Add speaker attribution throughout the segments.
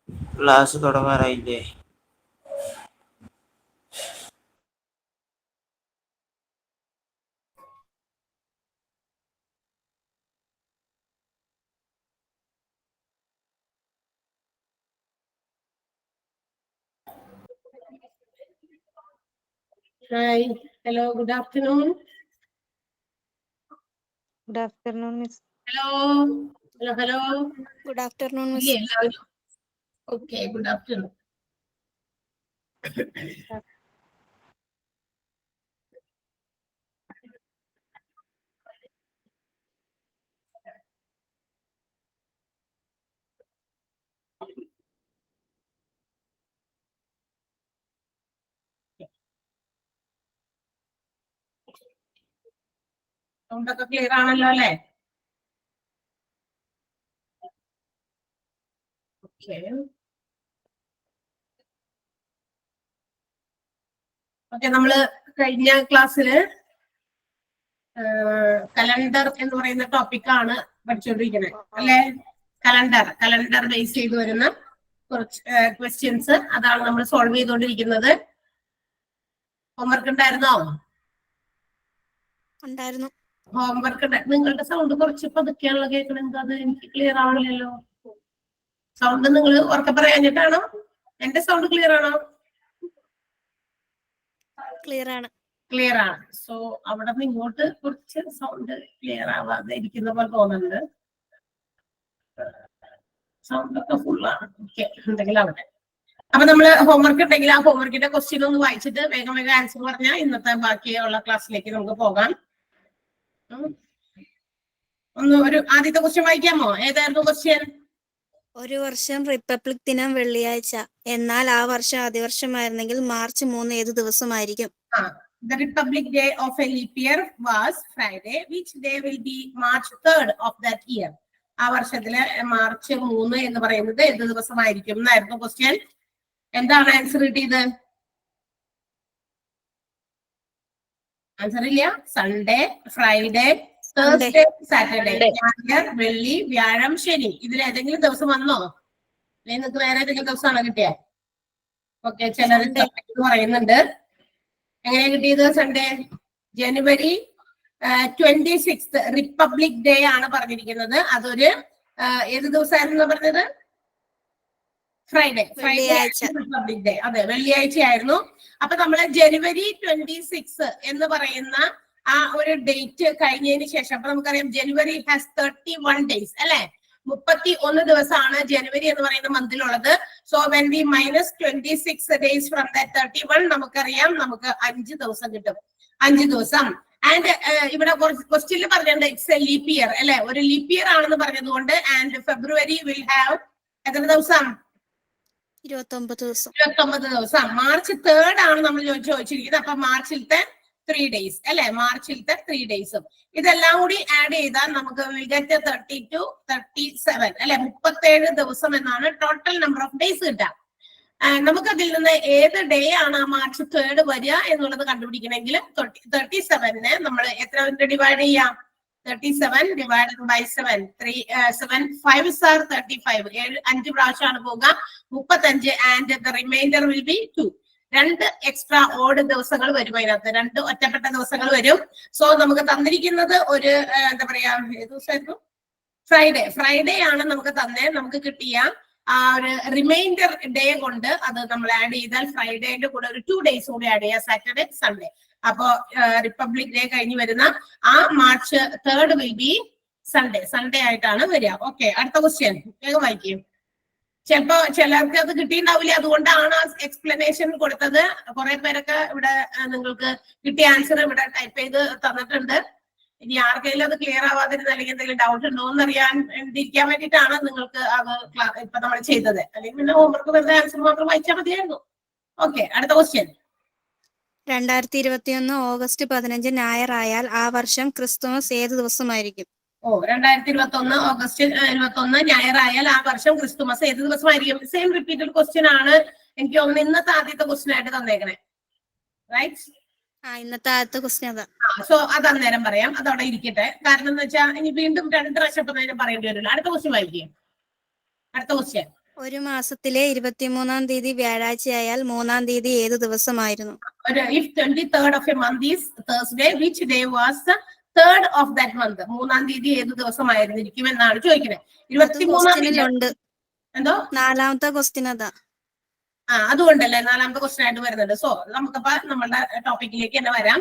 Speaker 1: Class തുടങ്ങാറായില്ലേ?
Speaker 2: Hi, hello, good afternoon.
Speaker 3: Good afternoon, Miss.
Speaker 2: Hello, hello.
Speaker 3: Good afternoon, Miss.
Speaker 2: Yeah, okay, good afternoon. സൗണ്ടൊക്കെ clear ആണല്ലോ അല്ലേ? Okay okay, നമ്മള് കഴിഞ്ഞ ക്ലാസ്സില് calendar എന്ന് പറയുന്ന ടോപ്പിക്കാണ് പഠിച്ചുകൊണ്ടിരിക്കുന്നത് അല്ലെ? കലണ്ടർ ബേസ് ചെയ്ത് വരുന്ന കുറച്ച് ക്വസ്റ്റ്യൻസ് അതാണ് നമ്മൾ സോൾവ് ചെയ്തുകൊണ്ടിരിക്കുന്നത്. ഹോംവർക്ക് ഉണ്ടായിരുന്നോ?
Speaker 3: ഉണ്ടായിരുന്നു.
Speaker 2: ഹോംവർക്ക് നിങ്ങളുടെ സൗണ്ട് കുറച്ച് പതുക്കെയാണല്ലോ കേൾക്കണെന്ന്, അത് എനിക്ക് ക്ലിയർ ആവണില്ലല്ലോ. സൗണ്ട് നിങ്ങൾ ഉറക്കെ പറയാഞ്ഞിട്ടാണോ? എന്റെ സൗണ്ട് ക്ലിയർ ആണോ?
Speaker 3: ക്ലിയർ ആണ്.
Speaker 2: ക്ലിയർ ആണ്. സോ അവിടെ നിന്ന് ഇങ്ങോട്ട് കുറച്ച് സൗണ്ട് ക്ലിയർ ആവാതെ ഇരിക്കുന്ന പോലെ തോന്നുന്നുണ്ട്. സൗണ്ട് ഒക്കെ ഫുള്ളാണ്. ഓക്കെ, എന്തെങ്കിലും അവിടെ. അപ്പൊ നമ്മള് ഹോംവർക്ക് ഉണ്ടെങ്കിൽ ആ ഹോംവർക്കിന്റെ ക്വസ്റ്റ്യൻ ഒന്ന് വായിച്ചിട്ട് വേഗം വേഗം ആൻസർ പറഞ്ഞാൽ ഇന്നത്തെ ബാക്കിയുള്ള ക്ലാസ്സിലേക്ക് നമുക്ക് പോകാം. ഒന്ന് ഒരു ആദ്യത്തെ ക്വസ്റ്റ്യൻ വായിക്കാമോ? ഏതായിരുന്നു ക്വസ്റ്റ്യൻ?
Speaker 3: ഒരു വർഷം റിപ്പബ്ലിക് ദിനം വെള്ളിയാഴ്ച, എന്നാൽ ആ വർഷം അതിവർഷമായിരുന്നെങ്കിൽ മാർച്ച് 3 ഏത് ദിവസമായിരിക്കും?
Speaker 2: The Republic Day of a leap year was Friday. Which day will be March 3rd of that year? ആ വർഷത്തിലെ മാർച്ച് 3 എന്ന് പറയുന്നത് ഏത് ദിവസമായിരിക്കും എന്നായിരുന്നു ക്വസ്റ്റ്യൻ. എന്താണ് ആൻസർ കിട്ടിയത്? ആൻസർ ഇല്ല. സൺഡേ, ഫ്രൈഡേ, തേഴ്സ്ഡേ, സാറ്റർഡേ, ഞായർ, വെള്ളി, വ്യാഴം, ശനി. ഇതിൽ ഏതെങ്കിലും ദിവസം വന്നോ? അല്ലെങ്കിൽ നിങ്ങൾക്ക് വേറെ ഏതെങ്കിലും ദിവസമാണോ കിട്ടിയ? ഓക്കെ, ചിലർ പറയുന്നുണ്ട്. എങ്ങനെയാ കിട്ടിയത്? സൺഡേ. ജനുവരി 26 റിപ്പബ്ലിക് ഡേ ആണ് പറഞ്ഞിരിക്കുന്നത്. അതൊരു ഏത് ദിവസമായിരുന്നു പറഞ്ഞത്? Friday republic day. അതെ, വെള്ളിയാഴ്ച ആയിരുന്നു. അപ്പൊ നമ്മള് ജനുവരി 26 എന്ന് പറയുന്ന ആ ഒരു ഡേറ്റ് കഴിഞ്ഞതിന് ശേഷം, അപ്പൊ നമുക്കറിയാം ജനുവരി ഹാസ് 31 days അല്ലെ? 31 ദിവസമാണ് ജനുവരി എന്ന് പറയുന്ന മന്തിലുള്ളത്. So when we minus 26 days from that 31, നമുക്കറിയാം നമുക്ക് 5 ദിവസം കിട്ടും. 5 ദിവസം. ആൻഡ് ഇവിടെ ക്വസ്റ്റ്യനിൽ പറഞ്ഞിട്ടുണ്ട് ഇറ്റ്സ് എ ലീപ് ഇയർ അല്ലെ? ഒരു ലീപ് ഇയർ ആണെന്ന് പറഞ്ഞതുകൊണ്ട് ആൻഡ് ഫെബ്രുവരി വിൽ ഹാവ് എത്ര ദിവസം?
Speaker 3: 29 ദിവസം.
Speaker 2: 29 ദിവസം. മാർച്ച് 3rd ആണ് നമ്മൾ ചോദിച്ചിരിക്കുന്നത്. അപ്പൊ മാർച്ചിലത്തെ 3 days അല്ലെ? മാർച്ചിലത്തെ 3 days ഇതെല്ലാം കൂടി ആഡ് ചെയ്താൽ നമുക്ക് 32 37 അല്ലെ? 37 ദിവസം എന്നാണ് ടോട്ടൽ നമ്പർ ഓഫ് ഡേയ്സ് കിട്ടുക. നമുക്ക് അതിൽ നിന്ന് ഏത് ഡേ ആണ് മാർച്ച് 3rd വരിക എന്നുള്ളത് കണ്ടുപിടിക്കണമെങ്കിൽ 37നെ നമ്മൾ എത്ര ഡിവൈഡ് ചെയ്യാം? 37 divided by 7. 7 5s are 35. 5 പ്രാവശ്യമാണ് പോകുക. 35 and the remainder will be 2. 2 extra odd ദിവസങ്ങൾ വരും. അതിനകത്ത് 2 ഒറ്റപ്പെട്ട ദിവസങ്ങൾ വരും. സോ നമുക്ക് തന്നിരിക്കുന്നത് ഒരു എന്താ പറയാ, ഏത് ദിവസമായിരുന്നു? ഫ്രൈഡേ ആണ് നമുക്ക് തന്നെ. നമുക്ക് കിട്ടിയ ആ ഒരു റിമൈൻഡർ ഡേ കൊണ്ട് അത് നമ്മൾ ആഡ് ചെയ്താൽ ഫ്രൈഡേന്റെ കൂടെ ഒരു 2 days കൂടി ആഡ് ചെയ്യാം, സാറ്റർഡേ, സൺഡേ. അപ്പോ റിപ്പബ്ലിക് ഡേ കഴിഞ്ഞ് വരുന്ന ആ March 3rd will be Sunday ആയിട്ടാണ് വരിക. ഓക്കെ, അടുത്ത ക്വസ്റ്റ്യൻ വേഗം വായിക്കും. ചിലപ്പോ ചിലർക്ക് അത് കിട്ടിയിട്ടുണ്ടാവില്ല, അതുകൊണ്ടാണ് എക്സ്പ്ലനേഷൻ കൊടുത്തത്. കുറെ പേരൊക്കെ ഇവിടെ നിങ്ങൾക്ക് കിട്ടിയ ആൻസർ ഇവിടെ ടൈപ്പ് ചെയ്ത് തന്നിട്ടുണ്ട്. ഇനി ആർക്കെങ്കിലും അത് ക്ലിയർ ആവാതിരുന്ന അല്ലെങ്കിൽ എന്തെങ്കിലും ഡൗട്ട് ഉണ്ടോ എന്ന് ഇരിക്കാൻ വേണ്ടിയിട്ടാണ് നിങ്ങൾക്ക് അത് ഇപ്പൊ നമ്മൾ ചെയ്തത്. അല്ലെങ്കിൽ പിന്നെ ഹോംവർക്ക് വെറുതെ ആൻസർ മാത്രം വായിച്ചാൽ മതിയായിരുന്നു. ഓക്കെ, അടുത്ത ക്വസ്റ്റ്യൻ.
Speaker 3: 2021 ഓഗസ്റ്റ് 15 ഞായറായാൽ ആ വർഷം ക്രിസ്തുമസ് ഏത് ദിവസമായിരിക്കും?
Speaker 2: 2021 ഓഗസ്റ്റ് 21 ഞായറായാൽ ആ വർഷം ക്രിസ്തുമസ് ഏത് ദിവസമായിരിക്കും? സെയിം റിപ്പീറ്റഡ് ക്വസ്റ്റ്യൻ ആണ്. എനിക്ക് തോന്നുന്നു ഇന്നത്തെ ആദ്യത്തെ ക്വസ്റ്റ്യൻ ആയിട്ട് തന്നേക്കണേ. റൈറ്റ്?
Speaker 3: ഇന്നത്തെ ആദ്യത്തെ ക്വസ്റ്റ്യൻ അതാ.
Speaker 2: സോ അത് അന്നേരം പറയാം, അതവിടെ ഇരിക്കട്ടെ. കാരണം എന്ന് വെച്ചാൽ ഇനി വീണ്ടും 2 പ്രാവശ്യം പറയേണ്ടി വരില്ല. അടുത്ത ക്വസ്റ്റ്യൻ വായിക്കുക. അടുത്ത ക്വസ്റ്റ്യൻ.
Speaker 3: ഒരു മാസത്തിലെ 23-ാം തീയതി വ്യാഴാഴ്ചയായാൽ 3-ാം തീയതി ഏത് ദിവസമായിരുന്നു?
Speaker 2: If 23rd of a month is Thursday, which day was the 3rd of that month? 3-ാം തീയതി ഏത് ദിവസമായിരുന്നിരിക്കും എന്നാണ് ചോദിക്കുന്നത്. 23-ാം തീയതി
Speaker 3: ഉണ്ട്.
Speaker 2: എന്തോ
Speaker 3: 4-ാമത്തെ ക്വസ്റ്റ്യൻ അതാ.
Speaker 2: അതുകൊണ്ടല്ലേ 4-ാമത്തെ ക്വസ്റ്റ്യൻ ആയിട്ട് വരുന്നുണ്ട്. സോ നമുക്കപ്പോ നമ്മളുടെ ടോപ്പിക്കിലേക്ക് തന്നെ വരാം,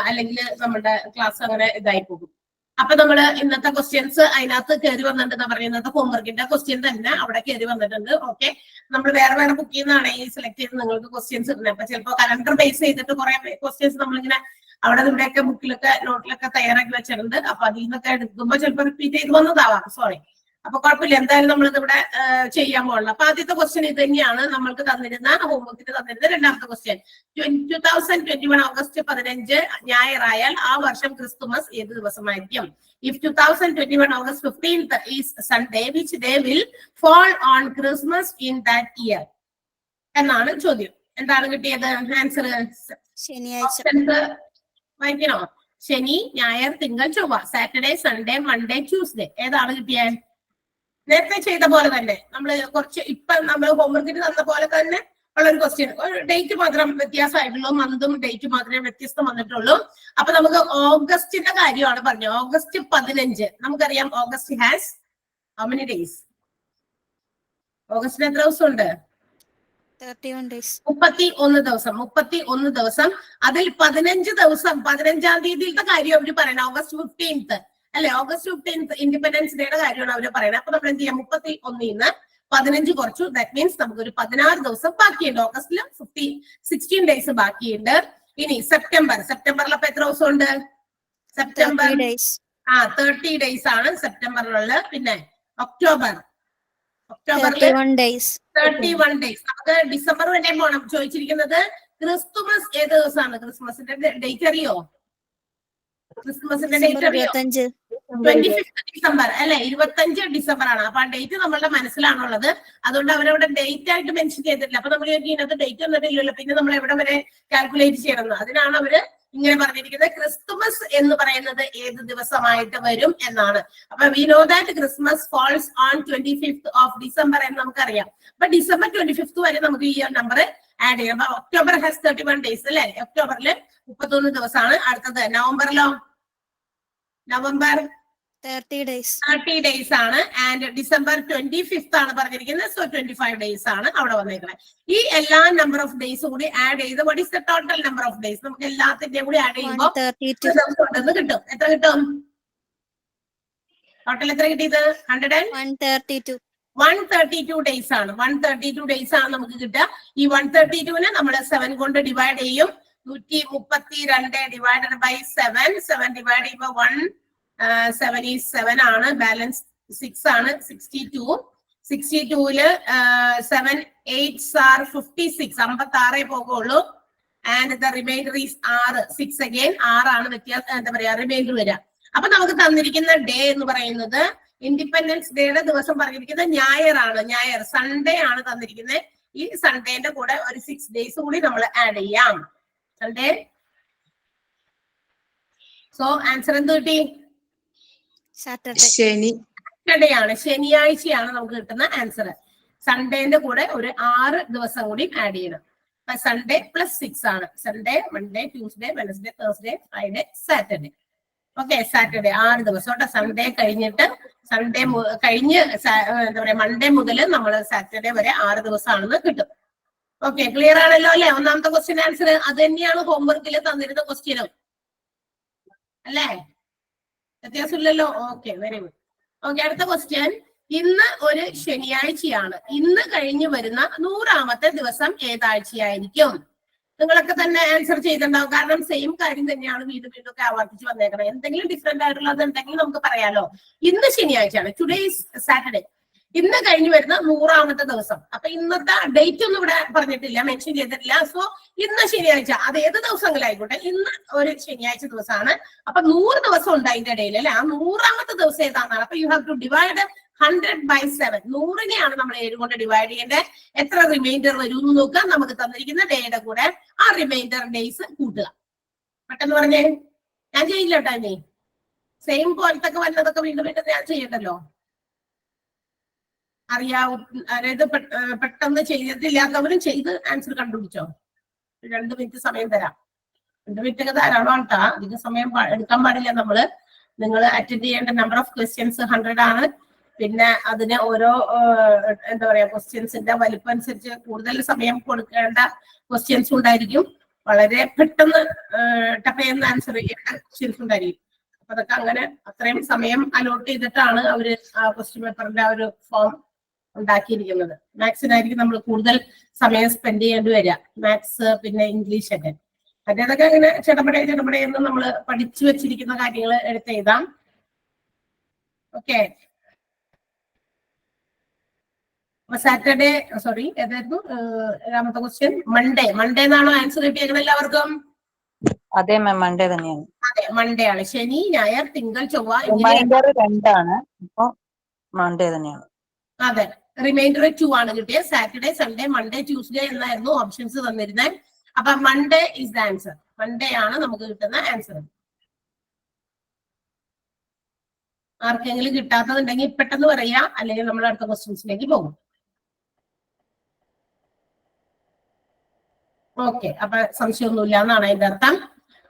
Speaker 2: അല്ലെങ്കിൽ നമ്മുടെ ക്ലാസ് അങ്ങനെ ഇതായി പോകും. അപ്പൊ നമ്മള് ഇന്നത്തെ ക്വസ്റ്റ്യൻസ് അതിനകത്ത് കയറി വന്നിട്ടുണ്ടെന്ന് പറയുന്നത് ഇന്നത്തെ ഹോംവർക്കിന്റെ ക്വസ്റ്റ്യൻ തന്നെ അവിടെ കയറി വന്നിട്ടുണ്ട്. ഓക്കെ, നമ്മൾ വേറെ വേറെ ബുക്കിൽ നിന്നാണ് ഈ സെലക്ട് ചെയ്ത് നിങ്ങൾക്ക് ക്വസ്റ്റ്യൻസ് ഇടുന്നത്. അപ്പൊ ചിലപ്പോൾ കലണ്ടർ ബേസ് ചെയ്തിട്ട് കുറെ ക്വസ്റ്റ്യൻസ് നമ്മളിങ്ങനെ അവിടെ ഇവിടെയൊക്കെ ബുക്കിലൊക്കെ നോട്ടിലൊക്കെ തയ്യാറാക്കി വെച്ചിട്ടുണ്ട്. അപ്പൊ അതിൽ നിന്നൊക്കെ എടുക്കുമ്പോൾ ചിലപ്പോൾ റിപ്പീറ്റ് ചെയ്ത് വന്നതാവാം, സോറി. അപ്പൊ കുഴപ്പമില്ല, എന്തായാലും നമ്മളിത് ഇവിടെ ചെയ്യാൻ പോകണം. അപ്പൊ ആദ്യത്തെ ക്വസ്റ്റ്യൻ ഇത് തന്നെയാണ് നമ്മൾക്ക് തന്നിരുന്ന ഹോംവർക്കിന് തന്നിരുന്ന രണ്ടാമത്തെ ക്വസ്റ്റ്യൻ. 2021 ഓഗസ്റ്റ് 15 ഞായറായാൽ ആ വർഷം ക്രിസ്തുമസ് ഏത് ദിവസമായിരിക്കും? If 2021 August 15th is Sunday, which day will fall on Christmas in that year? എന്നാണ് ചോദ്യം. എന്താണ് കിട്ടിയത് ആൻസർ?
Speaker 3: ശനിയാഴ്ച.
Speaker 2: വായിക്കണോ? ശനി, ഞായർ, തിങ്കൾ, ചൊവ്വ, സാറ്റർഡേ, സൺഡേ, മൺഡേ, ട്യൂസ്ഡേ. ഏതാണ് കിട്ടിയത്? നേരത്തെ ചെയ്ത പോലെ തന്നെ നമ്മൾ കുറച്ച് ഇപ്പൊ നമ്മൾ ഹോംവർക്കിന് തന്ന പോലെ തന്നെ ഉള്ള ഒരു ക്വസ്റ്റ്യൻ. ഡേറ്റ് മാത്രം വ്യത്യാസമായിട്ടുള്ളൂ, മന്തും ഡേറ്റ് മാത്രമേ വ്യത്യസ്തം വന്നിട്ടുള്ളൂ. അപ്പൊ നമുക്ക് ഓഗസ്റ്റിന്റെ കാര്യമാണ് പറഞ്ഞത്. ഓഗസ്റ്റ് 15. നമുക്കറിയാം August has how many days? ഓഗസ്റ്റിന് എത്ര ദിവസം ഉണ്ട്?
Speaker 3: 31 days.
Speaker 2: 31 ദിവസം. 31 ദിവസം. അതിൽ 15 ദിവസം 15-ാം തീയതിയിലത്തെ കാര്യം അവര് പറയണം. ഓഗസ്റ്റ് 15th അല്ലെ? ഓഗസ്റ്റ് 15th ഇൻഡിപെൻഡൻസ് ഡേയുടെ കാര്യമാണ് അവര് പറയുന്നത്. അപ്പൊ നമ്മൾ എന്ത് ചെയ്യാം? 31-ന്ന് 15 കുറച്ചു. ദാറ്റ് മീൻസ് നമുക്കൊരു 16 ദിവസം ബാക്കിയുണ്ട്. ഓഗസ്റ്റിൽ 16 ഡേയ്സ് ബാക്കിയുണ്ട്. ഇനി സെപ്റ്റംബറിൽ അപ്പൊ എത്ര ദിവസം ഉണ്ട്? സെപ്റ്റംബർ 30 ഡേയ്സ് ആണ് സെപ്റ്റംബറിലുള്ള. പിന്നെ ഒക്ടോബറിൽ 31 ഡേയ്സ്. നമുക്ക് ഡിസംബർ വരെ പോകണം. ചോദിച്ചിരിക്കുന്നത് ക്രിസ്തുമസ് ഏത് ദിവസമാണ്? ക്രിസ്മസിന്റെ ഡേറ്റ് അറിയോ? ക്രിസ്മസിന്റെ ഡേറ്റ് അറിയോ? 25 ഡിസംബർ അല്ലെ? 25 ഡിസംബർ ആണ്. അപ്പൊ ആ ഡേറ്റ് നമ്മളുടെ മനസ്സിലാണുള്ളത്. അതുകൊണ്ട് അവരവിടെ ഡേറ്റ് ആയിട്ട് മെൻഷൻ ചെയ്തിട്ടില്ല. അപ്പൊ നമ്മൾ ഇതിനകത്ത് ഡേറ്റ് വന്നിട്ടില്ലല്ലോ, പിന്നെ നമ്മൾ എവിടെ വരെ കാൽക്കുലേറ്റ് ചെയ്യണം? അതിനാണ് അവര് ഇങ്ങനെ പറഞ്ഞിരിക്കുന്നത്. ക്രിസ്തുമസ് എന്ന് പറയുന്നത് ഏത് ദിവസമായിട്ട് വരും എന്നാണ്. അപ്പൊ we know that Christmas false on 25th of December എന്ന് നമുക്കറിയാം. അപ്പൊ ഡിസംബർ 25th വരെ നമുക്ക് ഈ നമ്പർ ആഡ് ചെയ്യാം. അപ്പൊ ഒക്ടോബർ ഹാസ് 31 ഡേയ്സ് അല്ലെ? ഒക്ടോബറിൽ 31 ദിവസമാണ്. അടുത്തത് നവംബറിലോ? നവംബർ
Speaker 3: 30
Speaker 2: ഡേയ്സ് ആണ്. ആൻഡ് ഡിസംബർ 25th ആണ് പറഞ്ഞിരിക്കുന്നത്. സോ 25 ഡേയ്സ് ആണ് അവിടെ വന്നേക്കുന്നത്. ഈ എല്ലാ നമ്പർ ഓഫ് ഡേയ്സ് കൂടി ആഡ് ചെയ്ത് what is the total number of days? നമുക്ക് എല്ലാത്തിന്റെയും കൂടി ആഡ് ചെയ്യുമ്പോൾ കിട്ടും. എത്ര കിട്ടും? ടോട്ടൽ എത്ര കിട്ടിയത്? 132 ഡേയ്സ് ആണ്. 132 ഡേയ്സ് ആണ് നമുക്ക് കിട്ടുക. ഈ 132നെ നമ്മൾ 7 കൊണ്ട് ഡിവൈഡ് ചെയ്യും. 132 ഡിവൈഡഡ് ബൈ 7 ഡിവൈഡ് ചെയ്യുമ്പോൾ 177 ആണ്. ബാലൻസ് 6 ആണ്. 62ല് 7 8s are 56. 56 പോകുള്ളൂ. And the reminder is 6 again 6 ആണ് വ്യത്യാസം, എന്താ പറയാ, റിമൈൻഡർ വരിക. അപ്പൊ നമുക്ക് തന്നിരിക്കുന്ന ഡേ എന്ന് പറയുന്നത് ഇൻഡിപെൻഡൻസ് ഡേയുടെ ദിവസം പറഞ്ഞിരിക്കുന്നത് ഞായറാണ്. ഞായർ സൺഡേ ആണ് തന്നിരിക്കുന്നത്. ഈ സൺഡേന്റെ കൂടെ ഒരു 6 ഡേയ്സ് കൂടി നമ്മൾ ആഡ് ചെയ്യാം. സൺഡേ. സോ ആൻസർ എന്ത് കിട്ടി? സാറ്റർഡേ ആണ്. ശനിയാഴ്ചയാണ് നമുക്ക് കിട്ടുന്ന ആൻസർ. സൺഡേന്റെ കൂടെ ഒരു 6 ദിവസം കൂടി ആഡ് ചെയ്യണം. സൺഡേ പ്ലസ് 6 ആണ്. Sunday, Monday, Tuesday, Wednesday, Thursday, Friday, Saturday. Okay, Saturday 6 ദിവസം കേട്ടോ. സൺഡേ കഴിഞ്ഞിട്ട് കഴിഞ്ഞ് എന്താ പറയാ മൺഡേ മുതൽ നമ്മൾ സാറ്റർഡേ വരെ 6 ദിവസമാണെന്ന് കിട്ടും. ഓക്കെ, ക്ലിയർ ആണല്ലോ അല്ലെ? ഒന്നാമത്തെ ക്വസ്റ്റ്യൻ ആൻസർ അത് തന്നെയാണ് ഹോംവർക്കിൽ തന്നിരുന്ന ക്വസ്റ്റ്യനും അല്ലേ? വ്യത്യാസമില്ലല്ലോ. Okay, very good. ഓക്കെ, അടുത്ത ക്വസ്റ്റ്യൻ. ഇന്ന് ഒരു ശനിയാഴ്ചയാണ്. ഇന്ന് കഴിഞ്ഞു വരുന്ന 100ാമത്തെ ദിവസം ഏതാഴ്ചയായിരിക്കും? നിങ്ങളൊക്കെ തന്നെ ആൻസർ ചെയ്തിട്ടുണ്ടാവും. കാരണം സെയിം കാര്യം തന്നെയാണ് വീണ്ടും വീണ്ടും ഒക്കെ ആവർത്തിച്ച് വന്നേക്കണം. എന്തെങ്കിലും ഡിഫറെന്റ് ആയിട്ടുള്ളത് ഉണ്ടെങ്കിൽ നമുക്ക് പറയാലോ. ഇന്ന് ശനിയാഴ്ചയാണ്. Today is Saturday. ഇന്ന് കഴിഞ്ഞു വരുന്ന 100ാമത്തെ ദിവസം. അപ്പൊ ഇന്നത്തെ ഡേറ്റ് ഒന്നും ഇവിടെ പറഞ്ഞിട്ടില്ല, മെൻഷൻ ചെയ്തിട്ടില്ല. സോ ഇന്ന് ശനിയാഴ്ച, അത് ഏത് ദിവസങ്ങളായിക്കോട്ടെ, ഇന്ന് ഒരു ശനിയാഴ്ച ദിവസമാണ്. അപ്പൊ 100 ദിവസം ഉണ്ട് അതിന്റെ ഇടയിൽ അല്ലെ? ആ 100ാമത്തെ ദിവസം ഏതാണെന്നാണ്. അപ്പൊ you have to divide 100 by 7. 100നെയാണ് നമ്മൾ 7 കൊണ്ട് ഡിവൈഡ് ചെയ്യേണ്ടത്. എത്ര റിമൈൻഡർ വരും എന്ന് നോക്കുക. നമുക്ക് തന്നിരിക്കുന്ന ഡേയുടെ കൂടെ ആ റിമൈൻഡർ ഡേയ്സ് കൂട്ടുക. പെട്ടെന്ന് പറഞ്ഞേ. ഞാൻ ചെയ്യില്ല കേട്ടോ. ഇനി സെയിം പോലത്തെ വല്ലതൊക്കെ വീണ്ടും വീണ്ടും ഞാൻ ചെയ്യണ്ടല്ലോ. അതായത് പെട്ടെന്ന് ചെയ്തിട്ടില്ലാത്തവരും ചെയ്ത് ആൻസർ കണ്ടുപിടിച്ചോ. 2 മിനിറ്റ് സമയം തരാം. 2 മിനിറ്റ് ഒക്കെ ധാരാളം കേട്ടാ, അധികം സമയം എടുക്കാൻ പാടില്ല. നിങ്ങൾ അറ്റൻഡ് ചെയ്യേണ്ട നമ്പർ ഓഫ് ക്വസ്റ്റ്യൻസ് 100 ആണ്. പിന്നെ അതിന് ഓരോ എന്താ പറയാ ക്വസ്റ്റ്യൻസിന്റെ വലിപ്പം അനുസരിച്ച് കൂടുതൽ സമയം കൊടുക്കേണ്ട ക്വസ്റ്റ്യൻസ് ഉണ്ടായിരിക്കും. വളരെ പെട്ടെന്ന് ടപ്പ് ചെയ്യുന്ന ആൻസർ ചെയ്യേണ്ട ക്വസ്റ്റ്യൻസ് ഉണ്ടായിരിക്കും. അപ്പൊ അതൊക്കെ അങ്ങനെ അത്രയും സമയം അലോട്ട് ചെയ്തിട്ടാണ് അവര് ആ ക്വസ്റ്റ്യൻ പേപ്പറിന്റെ ആ ഒരു ഫോം ഉണ്ടാക്കിയിരിക്കുന്നത്. മാത്സിനായിരിക്കും നമ്മൾ കൂടുതൽ സമയം സ്പെൻഡ് ചെയ്യേണ്ടി വരിക. മാത്സ് പിന്നെ ഇംഗ്ലീഷ് ഒക്കെ മറ്റേതൊക്കെ അങ്ങനെ ചെടപടയെന്ന് നമ്മൾ പഠിച്ചു വെച്ചിരിക്കുന്ന കാര്യങ്ങൾ എടുത്തെഴുതാം. ഓക്കെ. സാറ്റർഡേ ഏതായിരുന്നു രണ്ടാമത്തെ ക്വസ്റ്റ്യൻ? മൺഡേ എന്നാണോ ആൻസർ കിട്ടിയേക്കുന്നത് എല്ലാവർക്കും?
Speaker 4: അതെ മാം, മൺഡേ തന്നെയാണ്.
Speaker 2: അതെ, മൺഡേ ആണ്. ശനി, ഞായർ, തിങ്കൾ, ചൊവ്വ
Speaker 4: റിമൈൻഡർ 2 ആണ്. അപ്പൊ മൺഡേ തന്നെയാണ്.
Speaker 2: അതെ, റിമൈൻഡർ 2 ആണ് കിട്ടിയത്. സാറ്റർഡേ, സൺഡേ, മൺഡേ, ട്യൂസ്ഡേ എന്നായിരുന്നു ഓപ്ഷൻസ് തന്നിരുന്നത്. അപ്പൊ Monday is the answer. Monday ആണ് നമുക്ക് കിട്ടുന്ന ആൻസർ. ആർക്കെങ്കിലും കിട്ടാത്തതുണ്ടെങ്കിൽ പെട്ടെന്ന് പറയാ, അല്ലെങ്കിൽ നമ്മൾ അടുത്ത ക്വസ്റ്റ്യൻസിലേക്ക് പോകും. ഓക്കെ, അപ്പൊ സംശയമൊന്നുമില്ല എന്നാണ് അതിന്റെ അർത്ഥം.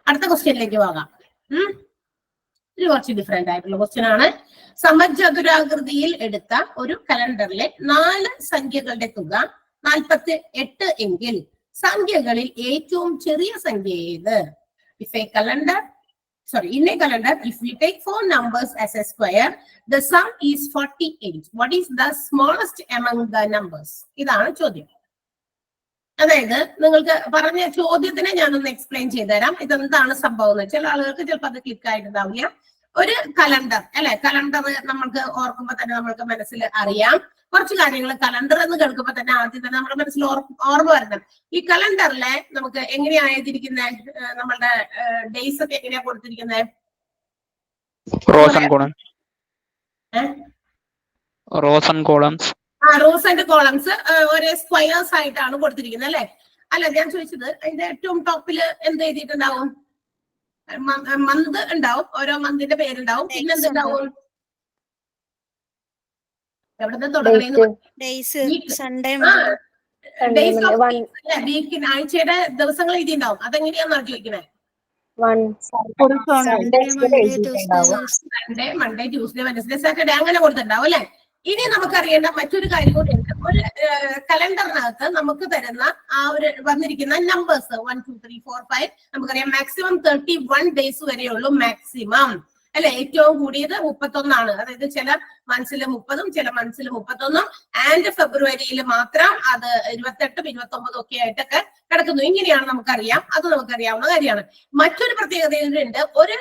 Speaker 2: അടുത്ത ക്വസ്റ്റ്യനിലേക്ക് പോകാം. ഇത് കുറച്ച് ഡിഫറെന്റ് ആയിട്ടുള്ള ക്വസ്റ്റ്യൻ ആണ്. സമചതുരാകൃതിയിൽ എടുത്ത ഒരു കലണ്ടറിലെ 4 സംഖ്യകളുടെ തുക 48 എങ്കിൽ സംഖ്യകളിൽ ഏറ്റവും ചെറിയ സംഖ്യ ഏത്? In a calendar, if we take 4 numbers as a square, the sum is 48. What is the smallest among the numbers? ഇതാണ് ചോദ്യം. അതായത് നിങ്ങൾക്ക് പറഞ്ഞ ചോദ്യത്തിനെ ഞാനൊന്ന് എക്സ്പ്ലെയിൻ ചെയ്തുതരാം. ഇതെന്താണ് സംഭവം എന്ന് വെച്ചാൽ ആളുകൾക്ക് ചിലപ്പോൾ അത് ക്ലിക്ക് ആയിട്ടുണ്ടാവില്ല. ഒരു കലണ്ടർ അല്ലെ, കലണ്ടർ നമ്മൾക്ക് ഓർക്കുമ്പോൾ തന്നെ നമ്മൾക്ക് മനസ്സിൽ അറിയാം കുറച്ച് കാര്യങ്ങൾ. കലണ്ടർ എന്ന് കേൾക്കുമ്പോൾ തന്നെ ആദ്യം തന്നെ നമ്മുടെ മനസ്സിൽ ഓർമ്മ വരുന്നത് ഈ കലണ്ടറിലെ നമുക്ക് എങ്ങനെയാ എഴുതിയിരിക്കുന്നത്, നമ്മളുടെ ഡേയ്സ് ഒക്കെ എങ്ങനെയാ കൊടുത്തിരിക്കുന്നത്? റോസ് ആൻഡ് കോളംസ് ഒരേ സ്ക്വയേഴ്സ് ആയിട്ടാണ് കൊടുത്തിരിക്കുന്നത് അല്ലെ. അല്ല, ഞാൻ ചോദിച്ചത് അതിന്റെ ഏറ്റവും ടോപ്പില് എന്ത് എഴുതിയിട്ടുണ്ടാവും? മന്ത് ഉണ്ടാവും, ഓരോ മന്തിന്റെ പേരുണ്ടാവും. പിന്നെ എന്തുണ്ടാവും? എവിടുന്ന് തുടങ്ങുന്നത്? വീക്കിന് ആഴ്ചയുടെ ദിവസങ്ങൾ എഴുതിണ്ടാവും. അതെങ്ങനെയാണെന്നാണ് ചോദിക്കുന്നത്? Sunday, Monday, Tuesday, Wednesday, Saturday അങ്ങനെ കൊടുത്തിട്ടുണ്ടാവും അല്ലെ. ഇനി നമുക്കറിയേണ്ട മറ്റൊരു കാര്യം കൂടി ഉണ്ട്. ഒരു കലണ്ടറിനകത്ത് നമുക്ക് തരുന്ന ആ ഒരു വന്നിരിക്കുന്ന നമ്പേഴ്സ് 1 2 3 4 5 നമുക്കറിയാം മാക്സിമം 31 ഡേയ്സ് വരെയുള്ളൂ മാക്സിമം അല്ലെ. ഏറ്റവും കൂടിയത് 31 ആണ്. അതായത് ചില മന്ത്സിൽ 30ഉം ചില മന്ത്സിൽ 31ഉം ആൻഡ് ഫെബ്രുവരിയിൽ മാത്രം അത് 28ഉം 29ഉം ഒക്കെ ആയിട്ടൊക്കെ കിടക്കുന്നു. ഇങ്ങനെയാണ് നമുക്കറിയാം, അത് നമുക്കറിയാവുന്ന കാര്യമാണ്. മറ്റൊരു പ്രത്യേകത ഉണ്ട്. ഒരു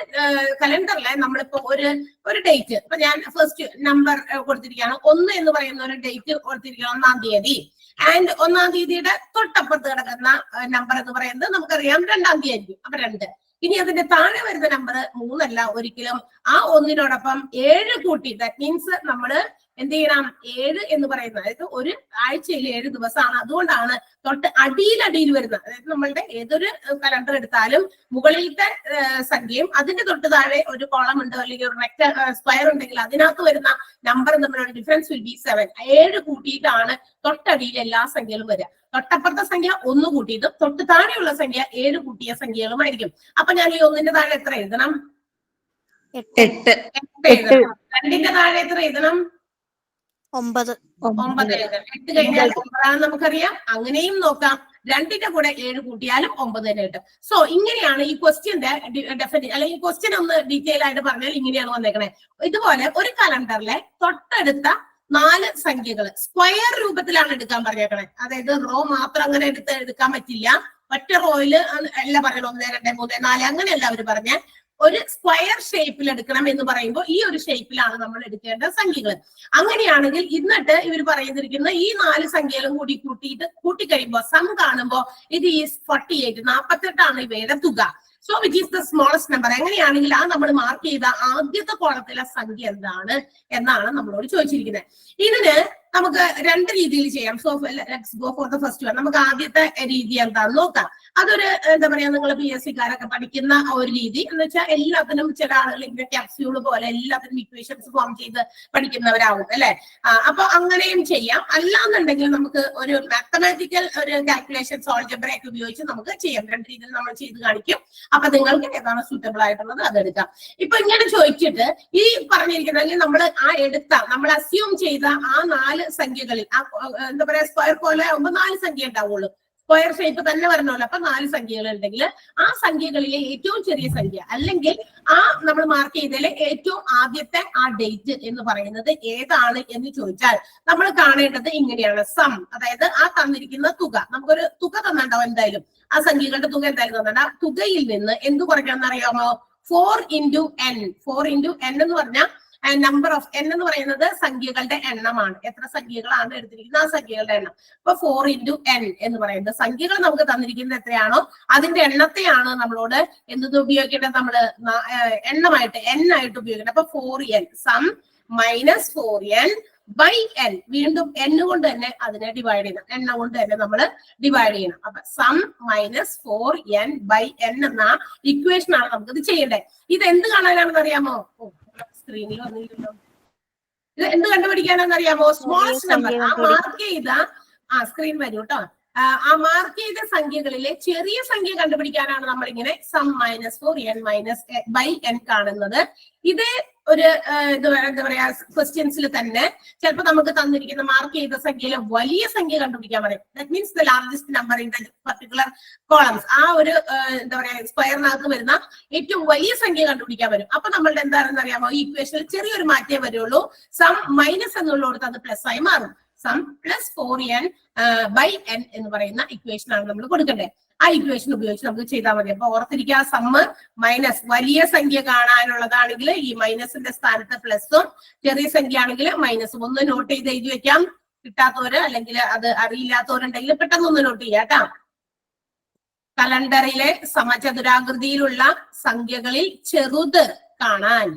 Speaker 2: കലണ്ടറിലെ നമ്മളിപ്പോ ഒരു ഡേറ്റ്, ഇപ്പൊ ഞാൻ ഫസ്റ്റ് നമ്പർ കൊടുത്തിരിക്കുകയാണ്. 1 എന്ന് പറയുന്ന ഒരു ഡേറ്റ് കൊടുത്തിരിക്കുകയാണ് 1-ാം തീയതി. ആൻഡ് 1-ാം തീയതിയുടെ തൊട്ടപ്പുറത്ത് കിടക്കുന്ന നമ്പർ എന്ന് പറയുന്നത് നമുക്കറിയാം 2-ാം തീയതി ആയിരിക്കും. അപ്പൊ 2. ഇനി അതിന്റെ താഴെ വരുന്ന നമ്പർ 3 അല്ല ഒരിക്കലും. ആ 1-നോടൊപ്പം 7 കൂട്ടി, ദാറ്റ് മീൻസ് നമ്മള് എന്ത് ചെയ്യണം? 7 എന്ന് പറയുന്നത്, അതായത് ഒരു ആഴ്ചയിൽ 7 ദിവസമാണ്. അതുകൊണ്ടാണ് തൊട്ട് അടിയിൽ വരുന്നത്. അതായത് നമ്മളുടെ ഏതൊരു കലണ്ടർ എടുത്താലും മുകളിലത്തെ സംഖ്യയും അതിന്റെ തൊട്ട് താഴെ ഒരു കോളം ഉണ്ട് അല്ലെങ്കിൽ ഒരു സ്ക്വയർ ഉണ്ടെങ്കിൽ അതിനകത്ത് വരുന്ന നമ്പർ തമ്മിലുള്ള ഡിഫറൻസ് വിൽ ബി 7. 7 കൂട്ടിയിട്ടാണ് തൊട്ടടിയിൽ എല്ലാ സംഖ്യകളും വരിക. തൊട്ടപ്പുറത്തെ സംഖ്യ 1 കൂട്ടിയിട്ടും തൊട്ട് താഴെയുള്ള സംഖ്യ 7 കൂട്ടിയ സംഖ്യകളുമായിരിക്കും. അപ്പൊ ഞാൻ ഈ 1-ന്റെ താഴെ എത്ര എഴുതണം? 8 എഴുതണം. 2-ന്റെ താഴെ എത്ര എഴുതണം? 9 എഴുതണം. 8 കഴിഞ്ഞാൽ 9 നമുക്കറിയാം. അങ്ങനെയും നോക്കാം. 2-ന്റെ കൂടെ 7 കൂട്ടിയാലും 9 തന്നെ കിട്ടും. സോ ഇങ്ങനെയാണ് ഈ ക്വസ്റ്റ്യന്റെ ഡെഫിനിഷൻ, അല്ലെങ്കിൽ ഈ ക്വസ്റ്റ്യൻ ഒന്ന് ഡീറ്റെയിൽ ആയിട്ട് പറഞ്ഞാൽ ഇങ്ങനെയാണ് വന്നേക്കണേ. ഇതുപോലെ ഒരു കലണ്ടറിലെ തൊട്ടടുത്ത 4 സംഖ്യകൾ സ്ക്വയർ രൂപത്തിലാണ് എടുക്കാൻ പറഞ്ഞേക്കണേ. അതായത് റോ മാത്രം അങ്ങനെ എടുക്കാൻ പറ്റില്ല. ഒറ്റ റോയില് അല്ല പറയണം 1 2 3 4 അങ്ങനെയല്ല അവർ പറഞ്ഞ ഒരു സ്ക്വയർ ഷേപ്പിൽ എടുക്കണം എന്ന് പറയുമ്പോൾ ഈ ഒരു ഷേപ്പിലാണ് നമ്മൾ എടുക്കേണ്ട സംഖ്യകൾ. അങ്ങനെയാണെങ്കിൽ എന്നിട്ട് ഇവർ പറയുന്നിരിക്കുന്ന ഈ 4 സംഖ്യകളും കൂടി കൂട്ടിക്കഴിയുമ്പോൾ സം കാണുമ്പോൾ ഇത് ഈസ് 48, 48 ഇവയുടെ തുക. So which is the smallest number. എങ്ങനെയാണെങ്കിൽ ആ നമ്മൾ മാർക്ക് ചെയ്ത ആദ്യത്തെ കോളത്തിലെ സംഖ്യ എന്താണ് എന്നാണ് നമ്മളോട് ചോദിച്ചിരിക്കുന്നത്. ഇതിന് നമുക്ക് രണ്ട് രീതിയിൽ ചെയ്യാം. So let's go for the first one. നമുക്ക് ആദ്യത്തെ രീതി എന്താണെന്ന് നോക്കാം. അതൊരു എന്താ പറയാ, നിങ്ങൾ PSC കാരൊക്കെ പഠിക്കുന്ന ഒരു രീതി എന്ന് വെച്ചാൽ എല്ലാത്തിനും ചില ആളുകൾ ഇങ്ങനെ ക്യാപ്സ്യൂൾ പോലെ എല്ലാത്തിനും ഇക്വേഷൻസ് ഫോം ചെയ്ത് പഠിക്കുന്നവരാകും അല്ലെ. അപ്പൊ അങ്ങനെയും ചെയ്യാം. അല്ലാന്നുണ്ടെങ്കിൽ നമുക്ക് ഒരു മാത്തമാറ്റിക്കൽ ഒരു കാൽക്കുലേഷൻസ് ഓൾജിബ്ര ഒക്കെ ഉപയോഗിച്ച് നമുക്ക് ചെയ്യാം. രണ്ട് രീതിയിൽ നമ്മൾ ചെയ്ത് കാണിക്കും. അപ്പൊ നിങ്ങൾക്ക് ഏതാണ് സൂട്ടബിൾ ആയിട്ടുള്ളത് അതെടുക്കാം. ഇപ്പൊ ഇങ്ങനെ ചോദിച്ചിട്ട് ഈ പറഞ്ഞിരിക്കുന്നത് നമ്മൾ നമ്മൾ അസ്യൂം ചെയ്ത ആ 4 സംഖ്യകളിൽ എന്താ പറയാ സ്ക്വയർ പോലെ ആകുമ്പോൾ 4 സംഖ്യ ഉണ്ടാവുള്ളൂ. സ്ക്വയർ ഷേപ്പ് തന്നെ പറഞ്ഞോളൂ. അപ്പൊ 4 സംഖ്യകൾ ഉണ്ടെങ്കിൽ ആ സംഖ്യകളിലെ ഏറ്റവും ചെറിയ സംഖ്യ അല്ലെങ്കിൽ ആ നമ്മൾ മാർക്ക് ചെയ്തതിലെ ഏറ്റവും ആദ്യത്തെ ആ ഡേറ്റ് എന്ന് പറയുന്നത് ഏതാണ് എന്ന് ചോദിച്ചാൽ നമ്മൾ കാണേണ്ടത് ഇങ്ങനെയാണ്. സം, അതായത് ആ തന്നിരിക്കുന്ന തുക, നമുക്കൊരു തുക തന്നിട്ടുണ്ടാവും എന്തായാലും, ആ സംഖ്യകളുടെ തുക എന്തായാലും തന്നിട്ടുണ്ട്. ആ തുകയിൽ നിന്ന് എന്ത് കുറയ്ക്കണം അറിയാമോ? 4 into n. 4 into n എന്ന് പറഞ്ഞാൽ നമ്പർ ഓഫ് n എന്ന് പറയുന്നത് സംഖ്യകളുടെ എണ്ണമാണ്. എത്ര സംഖ്യകളാണ് എടുത്തിരിക്കുന്നത് ആ സംഖ്യകളുടെ എണ്ണം. അപ്പൊ 4 into n എന്ന് പറയുന്നത് സംഖ്യകൾ നമുക്ക് തന്നിരിക്കുന്നത് എത്രയാണോ അതിന്റെ എണ്ണത്തെയാണ് നമ്മളോട് എന്ത് ഉപയോഗിക്കേണ്ടത്? നമ്മള് എണ്ണമായിട്ട് n ആയിട്ട് ഉപയോഗിക്കണം. അപ്പൊ 4n sum minus 4n by n. വീണ്ടും n കൊണ്ട് തന്നെ അതിനെ ഡിവൈഡ് ചെയ്യണം. എണ്ണം കൊണ്ട് തന്നെ നമ്മൾ ഡിവൈഡ് ചെയ്യണം. അപ്പൊ sum minus 4n by n എന്ന ഇക്വേഷൻ ആണ് നമുക്ക് ഇത് ചെയ്യേണ്ടത്. ഇത് എന്ത് കാണാനാണെന്ന് അറിയാമോ? സ്ക്രീനിൽ വന്നില്ലല്ലോ. ഇത് എന്ത് കണ്ടുപിടിക്കാനാണെന്ന് അറിയാമോ? Smallest number. ആ മാർക്ക് ചെയ്ത സ്ക്രീൻ വരൂ കേട്ടോ. ആ മാർക്ക് ചെയ്ത സംഖ്യകളിലെ ചെറിയ സംഖ്യ കണ്ടുപിടിക്കാനാണ് നമ്മൾ ഇങ്ങനെ sum minus 4n minus by n കാണുന്നത്. ഇത് ഒരു എന്താ പറയാ ക്വസ്റ്റ്യൻസിൽ തന്നെ ചിലപ്പോൾ നമുക്ക് തന്നിരിക്കുന്ന മാർക്ക് ചെയ്ത സംഖ്യയിലെ വലിയ സംഖ്യ കണ്ടുപിടിക്കാൻ പറയും. That means the largest number in the particular columns. ആ ഒരു എന്താ പറയാ സ്ക്വയറിനകത്ത് വരുന്ന ഏറ്റവും വലിയ സംഖ്യ കണ്ടുപിടിക്കാൻ വരും. അപ്പൊ നമ്മളുടെ എന്താണെന്ന് അറിയാമോ? ഈ ഇക്വേഷനിൽ ചെറിയൊരു മാറ്റേ വരുള്ളൂ. സം മൈനസ് എന്നുള്ളടത്ത് അത് പ്ലസ് ആയി മാറും. Some plus 4n by n എന്ന് പറയുന്ന ഇക്വേഷൻ ആണ് നമ്മൾ കൊടുക്കേണ്ടത്. ആ ഇക്വേഷൻ ഉപയോഗിച്ച് നമുക്ക് ചെയ്താൽ മതി. അപ്പൊ ഓർത്തിരിക്കുക, സമ്മ് മൈനസ് വലിയ സംഖ്യ കാണാനുള്ളതാണെങ്കിൽ ഈ മൈനസിന്റെ സ്ഥാനത്ത് പ്ലസും, ചെറിയ സംഖ്യ ആണെങ്കിൽ മൈനസും. ഒന്ന് നോട്ട് ചെയ്ത് എഴുതി വെക്കാം. കിട്ടാത്തവര് അല്ലെങ്കിൽ അത് അറിയില്ലാത്തവരുണ്ടെങ്കിൽ പെട്ടെന്ന് ഒന്ന് നോട്ട് ചെയ്യാം കേട്ടോ. കലണ്ടറിലെ സമചതുരാകൃതിയിലുള്ള സംഖ്യകളിൽ ചെറുത് കാണാൻ,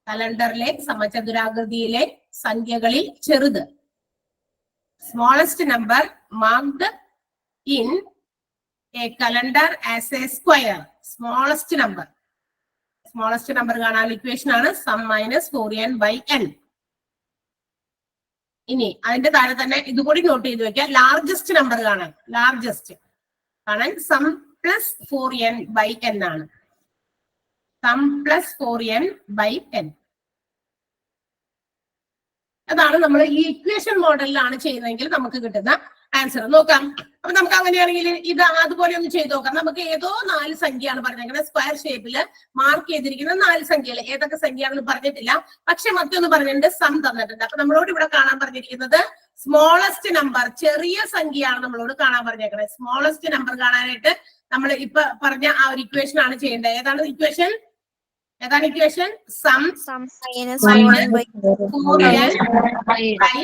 Speaker 2: കലണ്ടറിലെ സമചതുരാകൃതിയിലെ സംഖ്യകളിൽ ചെറുത്, smallest number marked in a calendar as a square. Smallest number കാണാൻ ഇക്വേഷൻ ആണ് sum minus 4n by n. ഇനി അതിന്റെ താഴെ തന്നെ ഇതുകൂടി നോട്ട് ചെയ്ത് വെക്കാം. ലാർജസ്റ്റ് നമ്പർ കാണാൻ sum plus 4n by n ആണ്. Sum plus 4n by n. അതാണ് നമ്മൾ ഈ ഇക്വേഷൻ മോഡലിലാണ് ചെയ്യുന്നതെങ്കിൽ നമുക്ക് കിട്ടുന്ന ആൻസർ. നോക്കാം. അപ്പൊ നമുക്ക് അങ്ങനെയാണെങ്കിൽ ഇത് അതുപോലെ ഒന്ന് ചെയ്ത് നോക്കാം. നമുക്ക് ഏതോ 4 സംഖ്യയാണ് പറഞ്ഞിരിക്കുന്നത്. സ്ക്വയർ ഷേപ്പില് മാർക്ക് ചെയ്തിരിക്കുന്ന 4 സംഖ്യകൾ. ഏതൊക്കെ സംഖ്യയാണെന്ന് പറഞ്ഞിട്ടില്ല, പക്ഷെ മറ്റൊന്ന് പറഞ്ഞിട്ടുണ്ട്, സം തന്നിട്ടുണ്ട്. അപ്പൊ നമ്മളോട് ഇവിടെ കാണാൻ പറഞ്ഞിരിക്കുന്നത് സ്മോളസ്റ്റ് നമ്പർ, ചെറിയ സംഖ്യയാണ് നമ്മളോട് കാണാൻ പറഞ്ഞേക്കുന്നത്. സ്മോളസ്റ്റ് നമ്പർ കാണാനായിട്ട് നമ്മൾ ഇപ്പൊ പറഞ്ഞ ആ ഒരു ഇക്വേഷൻ ആണ് ചെയ്യേണ്ടത്. ഏതാണ് equation? Sum minus 4n by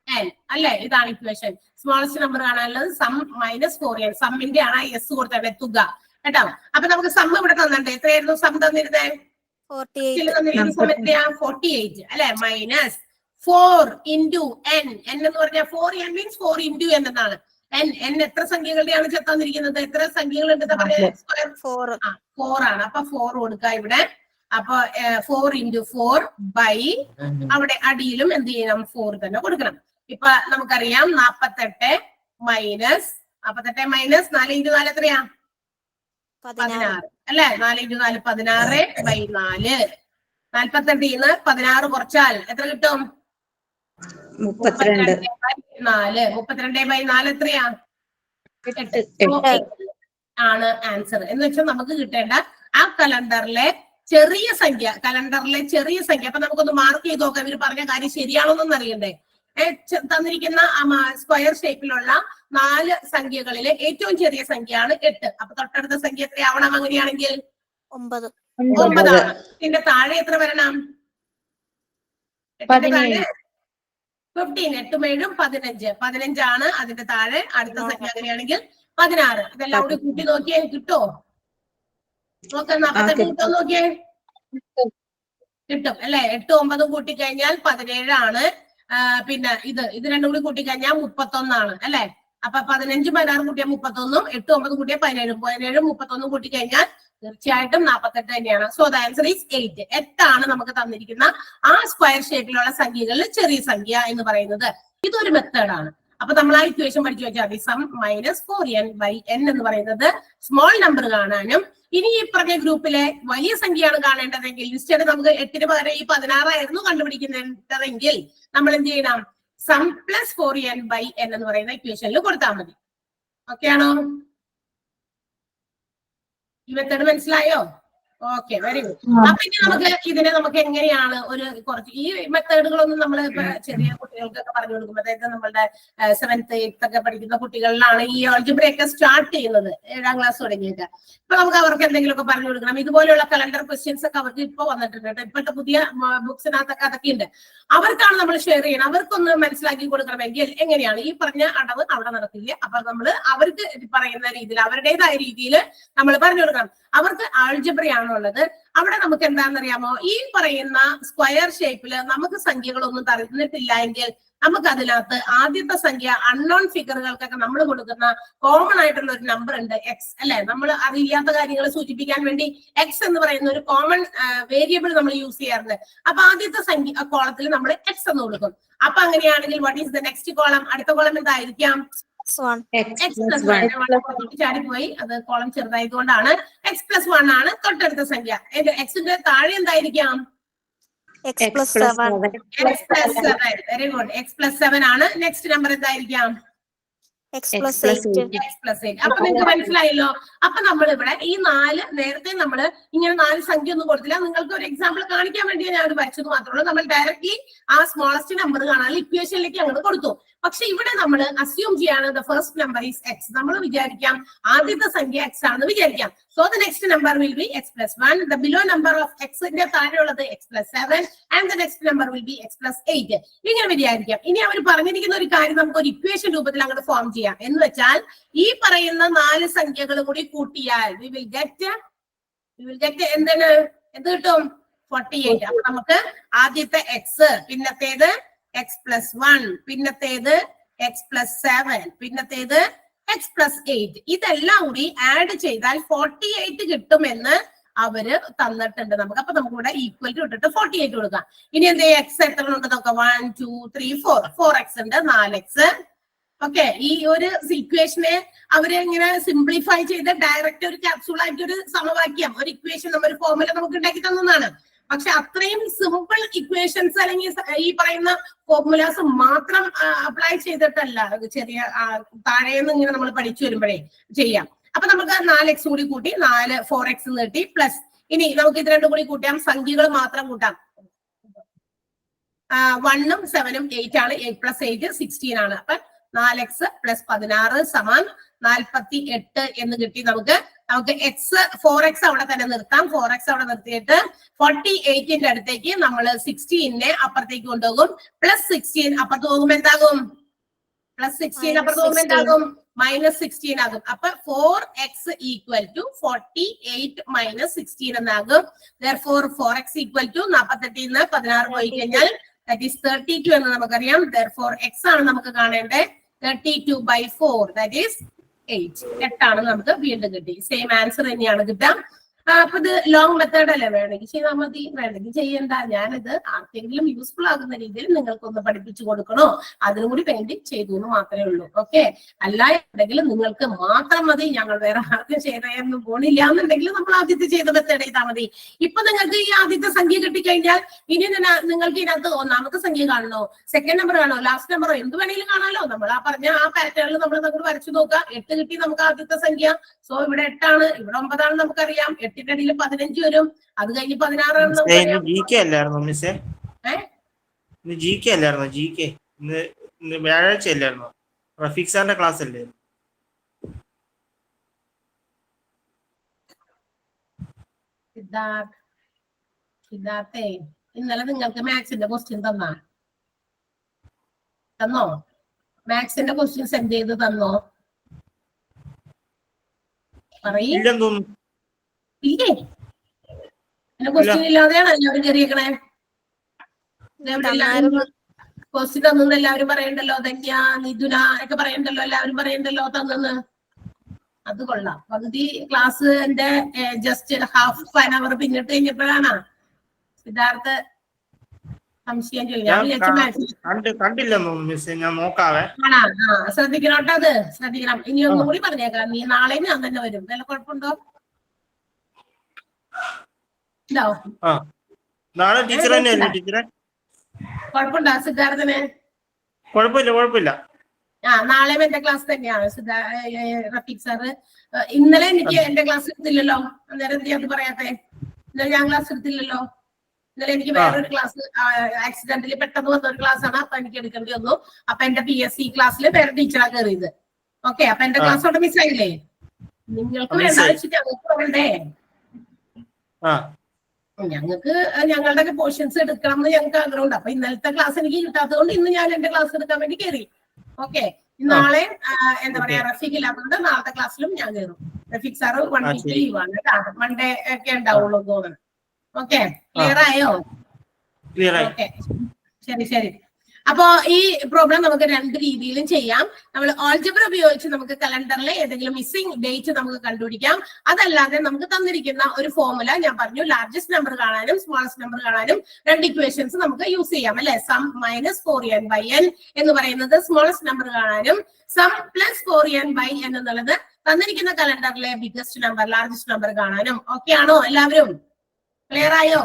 Speaker 2: n അല്ലെ? ഇതാണ് ഇക്വേഷൻ. സ്മോളസ്റ്റ് നമ്പർ കാണാനുള്ളത് സം മൈനസ് 4n. സമ്മിന്റെ ആണ് എസ് കൊടുത്തത് തുക കേട്ടോ. അപ്പൊ നമുക്ക് സം ഇവിടെ തന്നിട്ടുണ്ട്. എത്രയായിരുന്നു സം തന്നിരുന്നത്? 48 അല്ലെ? Minus 4 into n. n എന്ന് പറഞ്ഞാൽ 4n മീൻസ് 4 into n എന്നാണ്. n എത്ര സംഖ്യകളുടെയാണ് തന്നിരിക്കുന്നത്? എത്ര സംഖ്യകളുണ്ട്? 4 ആണ്. അപ്പൊ 4 കൊടുക്കുക ഇവിടെ. അപ്പൊ 4 into 4 ബൈ അവിടെ അടിയിലും എന്ത് ചെയ്യണം? 4 തന്നെ കൊടുക്കണം. ഇപ്പൊ നമുക്കറിയാം 48 മൈനസ് 4 into 4 എത്രയാ? 16 അല്ലെ? 4 into 4 16 ബൈ 4. 48 16 കുറച്ചാൽ എത്ര കിട്ടും? 32 ബൈ 4. 32 ബൈ 4 എത്രയാ? 8 ആണ് ആൻസർ. എന്ന് വെച്ചാൽ നമുക്ക് കിട്ടേണ്ട ആ കലണ്ടറിലെ ചെറിയ സംഖ്യ. അപ്പൊ നമുക്കൊന്ന് മാർക്ക് ചെയ്ത് നോക്കാം ഇവര് പറഞ്ഞ കാര്യം ശരിയാണോന്നൊന്നും അറിയണ്ടേ. തന്നിരിക്കുന്ന സ്ക്വയർ ഷേപ്പിലുള്ള 4 സംഖ്യകളിലെ ഏറ്റവും ചെറിയ സംഖ്യയാണ് 8. അപ്പൊ തൊട്ടടുത്ത സംഖ്യ എത്രയാവണം? അങ്ങനെയാണെങ്കിൽ 9 ആണ്. ഇതിന്റെ താഴെ എത്ര വരണം? 15. 8 7 15. 15 ആണ് അതിന്റെ താഴെ അടുത്ത സംഖ്യ. അങ്ങനെയാണെങ്കിൽ 16. ഇതെല്ലാം കൂടി കൂട്ടി നോക്കിയേ കിട്ടോ? നോക്കാം. 48 നോക്കിയേ കിട്ടും അല്ലെ? 8 9 കൂട്ടി കഴിഞ്ഞാൽ 17 ആണ്. പിന്നെ ഇത് രണ്ടും കൂടി കൂട്ടിക്കഴിഞ്ഞാൽ 31 അല്ലെ? അപ്പൊ 15 16 കൂട്ടിയാൽ 31, 8 9 കൂട്ടിയാൽ 17, 17 31 കൂട്ടിക്കഴിഞ്ഞാൽ തീർച്ചയായിട്ടും 48 തന്നെയാണ്. So the answer is 8. 8 നമുക്ക് തന്നിരിക്കുന്ന ആ സ്ക്വയർ ഷേപ്പിലുള്ള സംഖ്യകളിൽ ചെറിയ സംഖ്യ എന്ന് പറയുന്നത്. ഇതൊരു മെത്തേഡാണ്. അപ്പൊ നമ്മൾ ആ ഇക്വേഷൻ പഠിച്ചു വെച്ചാൽ മതി. സം മൈനസ് 4n/n എന്ന് പറയുന്നത് സ്മോൾ നമ്പർ കാണാനും, ഇനി ഈ പറഞ്ഞ ഗ്രൂപ്പിലെ വലിയ സംഖ്യയാണ് കാണേണ്ടതെങ്കിൽ ഇൻസ്റ്റഡ് നമുക്ക് 8 പകരം ഈ 16 ആയിരുന്നു കണ്ടുപിടിക്കുന്നതെങ്കിൽ നമ്മൾ എന്ത് ചെയ്യണം? സം പ്ലസ് 4n/n എന്ന് പറയുന്ന ഇക്വേഷനിൽ കൊടുത്താൽ മതി. ഓക്കെ ആണോ? ഈ മെത്തേഡ് മനസ്സിലായോ? Okay, very good. അപ്പൊ ഇനി നമുക്ക് എങ്ങനെയാണ് കുറച്ച് ഈ മെത്തേഡുകളൊന്നും നമ്മൾ ഇപ്പൊ ചെറിയ കുട്ടികൾക്കൊക്കെ പറഞ്ഞു കൊടുക്കും. അതായത് നമ്മളുടെ 7th 8th ഒക്കെ പഠിക്കുന്ന കുട്ടികളിലാണ് ഈ ആൾജിബ്രയൊക്കെ സ്റ്റാർട്ട് ചെയ്യുന്നത്, 7ാം ക്ലാസ് തുടങ്ങിയിട്ട്. ഇപ്പൊ നമുക്ക് അവർക്ക് എന്തെങ്കിലുമൊക്കെ പറഞ്ഞു കൊടുക്കണം. ഇതുപോലെയുള്ള കലണ്ടർ ക്വസ്റ്റ്യൻസ് ഒക്കെ അവർക്ക് ഇപ്പൊ വന്നിട്ടുണ്ട്. ഇപ്പോഴത്തെ പുതിയ ബുക്സിനകത്തൊക്കെ അതൊക്കെ ഉണ്ട്. അവർക്കാണ് നമ്മൾ ഷെയർ ചെയ്യണം. അവർക്കൊന്ന് മനസ്സിലാക്കി കൊടുക്കണമെങ്കിൽ എങ്ങനെയാണ് ഈ പറഞ്ഞ അടവ് അവിടെ നടക്കില്ല. അപ്പൊ നമ്മൾ അവർക്ക് പറയുന്ന രീതിയിൽ അവരുടേതായ രീതിയിൽ നമ്മൾ പറഞ്ഞു കൊടുക്കണം. അവർക്ക് ആൾജിബ്രയാണുള്ളത്. അവിടെ നമുക്ക് എന്താണെന്നറിയാമോ? ഈ പറയുന്ന സ്ക്വയർ ഷേപ്പില് നമുക്ക് സംഖ്യകളൊന്നും തന്നിട്ടില്ല എങ്കിൽ നമുക്ക് അതിനകത്ത് ആദ്യത്തെ സംഖ്യ അൺനോൺ ഫിഗറുകൾക്കൊക്കെ നമ്മൾ കൊടുക്കുന്ന കോമൺ ആയിട്ടുള്ള ഒരു നമ്പർ ഉണ്ട്, എക്സ് അല്ലെ? നമ്മൾ അറിയാത്ത കാര്യങ്ങൾ സൂചിപ്പിക്കാൻ വേണ്ടി എക്സ് എന്ന് പറയുന്ന ഒരു കോമൺ വേരിയബിൾ നമ്മൾ യൂസ് ചെയ്യാറുണ്ട്. അപ്പൊ ആദ്യത്തെ സംഖ്യ കോളത്തിൽ നമ്മൾ എക്സ് എന്ന് കൊടുക്കും. അപ്പൊ അങ്ങനെയാണെങ്കിൽ what is the next column? അടുത്ത കോളം എന്തായിരിക്കാം? ചാടിപ്പോയി, അത് കോളം ചെറുതായതുകൊണ്ടാണ്. x+1 ആണ് തൊട്ടടുത്ത സംഖ്യ. എക്സിന്റെ താഴെ എന്തായിരിക്കാം?
Speaker 3: x+7.
Speaker 2: Very good. x+7 ആണ്. നെക്സ്റ്റ് നമ്പർ എന്തായിരിക്കാം?
Speaker 3: x+8.
Speaker 2: അപ്പൊ നിങ്ങൾക്ക് മനസ്സിലായല്ലോ. അപ്പൊ നമ്മൾ ഇവിടെ ഈ 4 നേരത്തെ നമ്മൾ ഇങ്ങനെ 4 സംഖ്യ ഒന്നും കൊടുത്തില്ല. നിങ്ങൾക്ക് ഒരു എക്സാമ്പിൾ കാണിക്കാൻ വേണ്ടി ഞാൻ അത് വരച്ചത് മാത്രമേ ഉള്ളൂ. നമ്മൾ ഡയറക്റ്റ്ലി ആ സ്മോളസ്റ്റ് നമ്പർ കാണാൻ ഇക്വേഷനിലേക്ക് അങ്ങോട്ട് കൊടുത്തു. പക്ഷെ ഇവിടെ നമ്മൾ അസ്യൂം ചെയ്യാണ് the first number is X. നമ്മൾ വിചാരിക്കാം ആദ്യത്തെ സംഖ്യ എക്സ് ആണെന്ന് വിചാരിക്കാം. So the next number will be x+1. The below number of എക്സിന്റെ താഴെയുള്ളത് x+7 and the next number will be x+8. ഇങ്ങനെ വിചാരിക്കാം. ഇനി അവർ പറഞ്ഞിരിക്കുന്ന ഒരു കാര്യം നമുക്ക് ഒരു ഇക്വേഷൻ രൂപത്തിൽ അങ്ങോട്ട് ഫോം ചെയ്യാം. എന്ന് വെച്ചാൽ ഈ പറയുന്ന 4 സംഖ്യകൾ കൂടി കൂട്ടിയാൽ we will get എന്താണ്? എന്ത് കിട്ടും? 48. അപ്പൊ നമുക്ക് ആദ്യത്തെ എക്സ്, പിന്നത്തേത് x+1, പിന്നത്തേത് x+7, പിന്നത്തേത് x+8, ഇതെല്ലാം കൂടി ആഡ് ചെയ്താൽ 48 കിട്ടുമെന്ന് അവര് തന്നിട്ടുണ്ട് നമുക്ക്. അപ്പൊ നമുക്ക് ഇവിടെ ഈക്വൽ ടു ഇട്ടിട്ട് 48 കൊടുക്കാം. ഇനി എന്ത് എക്സ് എത്ര ഉണ്ട് നോക്കാം? 1 2 3 4x ഉണ്ട്, 4x. ഓക്കെ, ഈ ഒരു ഇക്വേഷനെ അവര് ഇങ്ങനെ സിംപ്ലിഫൈ ചെയ്ത് ഡയറക്റ്റ് ഒരു ക്യാപ്സൂൾ ആയിട്ട് ഒരു സമവാക്യം, ഒരു ഇക്വേഷൻ, ഒരു ഫോർമുല നമുക്ക് ഉണ്ടാക്കി തന്നതാണ്. പക്ഷെ അത്രയും സിമ്പിൾ ഇക്വേഷൻസ് അല്ലെങ്കിൽ ഈ പറയുന്ന ഫോർമുലാസ് മാത്രം അപ്ലൈ ചെയ്തിട്ടല്ല ചെറിയ താഴേന്ന് ഇങ്ങനെ നമ്മൾ പഠിച്ചു വരുമ്പോഴേ ചെയ്യാം. അപ്പൊ നമുക്ക് 4x കൂടി കൂട്ടി 4x കിട്ടി. പ്ലസ് ഇനി നമുക്ക് ഇത് രണ്ടും കൂടി കൂട്ടാം, സംഖ്യകൾ മാത്രം കൂട്ടാം. 1ഉം 7ഉം 8 ആണ്. 8+8 16 ആണ്. അപ്പൊ 4x + 16 = 48 എന്ന് കിട്ടി നമുക്ക്. 4x അവിടെ തന്നെ നിർത്താം. 4x അവിടെ നിർത്തിയിട്ട് 48ന്റെ അടുത്തേക്ക് നമ്മൾ 16നെ അപ്പുറത്തേക്ക് കൊണ്ടുപോകും. +16 അപ്പുറത്ത് പോകുമ്പോൾ എന്താകും? +16 അപ്പുറത്ത് പോകുമ്പോൾ എന്താകും? -16 ആകും. അപ്പൊ 4x = 48 - 16 എന്നാകും. Therefore 4x = 48 ന്ന് 16 പോയി കഴിഞ്ഞാൽ that is 32 എന്ന് നമുക്കറിയാം. Therefore x ആണ് നമുക്ക് കാണേണ്ടത്. 32/4 that is 8. 8 ആണ് നമുക്ക് വീണ്ടും കിട്ടി. സെയിം ആൻസർ തന്നെയാണ് കിട്ടാം. അപ്പൊ ഇത് ലോങ് മെത്തേഡ് അല്ലേ? വേണമെങ്കിൽ ചെയ്താൽ മതി, വേണമെങ്കിൽ ചെയ്യണ്ട. ഞാനിത് ആർക്കെങ്കിലും യൂസ്ഫുൾ ആകുന്ന രീതിയിൽ നിങ്ങൾക്കൊന്ന് പഠിപ്പിച്ചു കൊടുക്കണോ അതിനും കൂടി വേണ്ടി ചെയ്തു എന്ന് മാത്രമേ ഉള്ളൂ. ഓക്കെ, അല്ല എന്നുണ്ടെങ്കിൽ നിങ്ങൾക്ക് മാത്രം മതി, ഞങ്ങൾ വേറെ ആർക്കും ചെയ്തൊന്നും പോണില്ല എന്നുണ്ടെങ്കിൽ നമ്മൾ ആദ്യത്തെ ചെയ്ത മെത്തേഡ് ചെയ്താൽ മതി. ഇപ്പൊ നിങ്ങൾക്ക് ഈ ആദ്യത്തെ സംഖ്യ കിട്ടിക്കഴിഞ്ഞാൽ ഇനി നിങ്ങൾക്ക് ഇതിനകത്ത് ഒന്നാമത്തെ സംഖ്യ കാണണോ, സെക്കൻഡ് നമ്പർ കാണോ, ലാസ്റ്റ് നമ്പറോ എന്ത് വേണമെങ്കിലും കാണാലോ. നമ്മൾ ആ പറഞ്ഞ ആ പാറ്റേണിൽ നമ്മൾ അങ്ങോട്ട് വരച്ചു നോക്കാം. 8 കിട്ടി നമുക്ക് ആദ്യത്തെ സംഖ്യ. സോ ഇവിടെ 8 ആണ്, ഇവിടെ 9 ആണ് നമുക്കറിയാം. 8ന്റെ അടിയിൽ 15 വരും. അത് കഴിഞ്ഞ് 16 ആണ് നമുക്കറിയാം.
Speaker 1: വ്യാഴാഴ്ച അല്ലായിരുന്നോ? റഫീഖ് സാറിന്റെ ക്ലാസ് അല്ലേ?
Speaker 2: സിദ്ധാർത്ഥേ, ഇന്നലെ നിങ്ങൾക്ക് മാത്സിന്റെ ക്വസ്റ്റ്യൻ തന്നോ? മാത്സിന്റെ ക്വസ്റ്റ്യൻ സെൻഡ് ചെയ്ത് തന്നോ? ഇല്ലേ? പിന്നെ ക്വസ്റ്റ്യൻ ഇല്ലാതെയാണ് എല്ലാവരും കയറിയേക്കണേ. ക്വസ്റ്റ്യൻ തന്നെന്ന് എല്ലാവരും പറയണ്ടല്ലോ. ധന്യ, നിതുന ഒക്കെ പറയണ്ടല്ലോ, എല്ലാവരും പറയണ്ടല്ലോ തന്നെന്ന്. അത് കൊള്ളാം. പകുതി ക്ലാസ്സിന്റെ ജസ്റ്റ് ഹാഫ് ആൻ അവർ പിന്നിട്ട് കഴിഞ്ഞപ്പോഴാണ് സിദ്ധാർത്ഥ സംശയം
Speaker 1: കണ്ടില്ല മിസ്, ഞാൻ നോക്കാവേ.
Speaker 2: ശ്രദ്ധിക്കണം കേട്ടോ, അത് ശ്രദ്ധിക്കണം. ഇനി ഒന്നും കൂടി പറഞ്ഞേക്കാം. നീ നാളെ ഞാൻ തന്നെ വരും. വല്ല കുഴപ്പമുണ്ടോ?
Speaker 1: നാളെ ടീച്ചർ തന്നെയല്ലേ ടീച്ചറെ?
Speaker 2: കുഴപ്പമുണ്ടോ സിദ്ധാർത്ഥന്?
Speaker 1: കുഴപ്പമില്ല.
Speaker 2: നാളെ എന്റെ ക്ലാസ് തന്നെയാണ് റഫീഖ് സാറ്. ഇന്നലെ എനിക്ക് എന്റെ ക്ലാസ് എടുത്തില്ലല്ലോ. അന്നേരം എന്ത് അത് പറയാത്തെ? ഇന്നലെ ഞാൻ ക്ലാസ് എടുത്തില്ലല്ലോ. ഇന്നലെ എനിക്ക് വേറൊരു ക്ലാസ് ആക്സിഡന്റിൽ പെട്ടെന്ന് വന്ന ഒരു ക്ലാസ് ആണ്. അപ്പൊ എനിക്ക് എടുക്കേണ്ടി വന്നു. അപ്പൊ എന്റെ PSC ക്ലാസ്സിൽ വേറെ ടീച്ചറാ കയറിയത്. ഓക്കെ, അപ്പൊ എന്റെ ക്ലാസ് അവിടെ മിസ്സായില്ലേ? നിങ്ങൾക്ക് വേണ്ട വെച്ചിട്ട് ഞങ്ങൾക്ക് വേണ്ടേ? ഞങ്ങൾക്ക് ഞങ്ങളുടെ പോർഷൻസ് എടുക്കണം എന്ന് ഞങ്ങൾക്ക് ആഗ്രഹമുണ്ട്. അപ്പൊ ഇന്നലത്തെ ക്ലാസ് എനിക്ക് കിട്ടാത്തതുകൊണ്ട് ഇന്ന് ഞാൻ എന്റെ ക്ലാസ് എടുക്കാൻ വേണ്ടി കയറി. ഓക്കെ, നാളെ എന്താ പറയാ റഫീഖ് ഇല്ലാത്തതുകൊണ്ട് നാളത്തെ ക്ലാസ്സിലും ഞാൻ കയറും. റഫീഖ് സാറ് 1 വീക്ക് ലീവാണ് കേട്ടോ. മൺഡേ ഒക്കെ ഉണ്ടാവുള്ളൂ തോന്നുന്നു. ഓക്കെ, ക്ലിയർ ആയോ? ഓക്കെ, ശരി. അപ്പോ ഈ പ്രോബ്ലം നമുക്ക് 2 രീതിയിലും ചെയ്യാം. നമ്മൾ ആൾജിബ്ര ഉപയോഗിച്ച് നമുക്ക് കലണ്ടറിലെ ഏതെങ്കിലും മിസ്സിംഗ് ഡേറ്റ് നമുക്ക് കണ്ടുപിടിക്കാം. അതല്ലാതെ നമുക്ക് തന്നിരിക്കുന്ന ഒരു ഫോർമുല ഞാൻ പറഞ്ഞു, ലാർജസ്റ്റ് നമ്പർ കാണാനും സ്മോളസ്റ്റ് നമ്പർ കാണാനും 2 ഇക്വേഷൻസ് നമുക്ക് യൂസ് ചെയ്യാം അല്ലെ. സം മൈനസ് 4n/n എന്ന് പറയുന്നത് സ്മോളസ്റ്റ് നമ്പർ കാണാനും, സം പ്ലസ് 4n/n എന്നുള്ളത് തന്നിരിക്കുന്ന കലണ്ടറിലെ ബിഗസ്റ്റ് നമ്പർ ലാർജസ്റ്റ് നമ്പർ കാണാനും. ഓക്കെ ആണോ എല്ലാവരും? ക്ലിയർ ആയോ?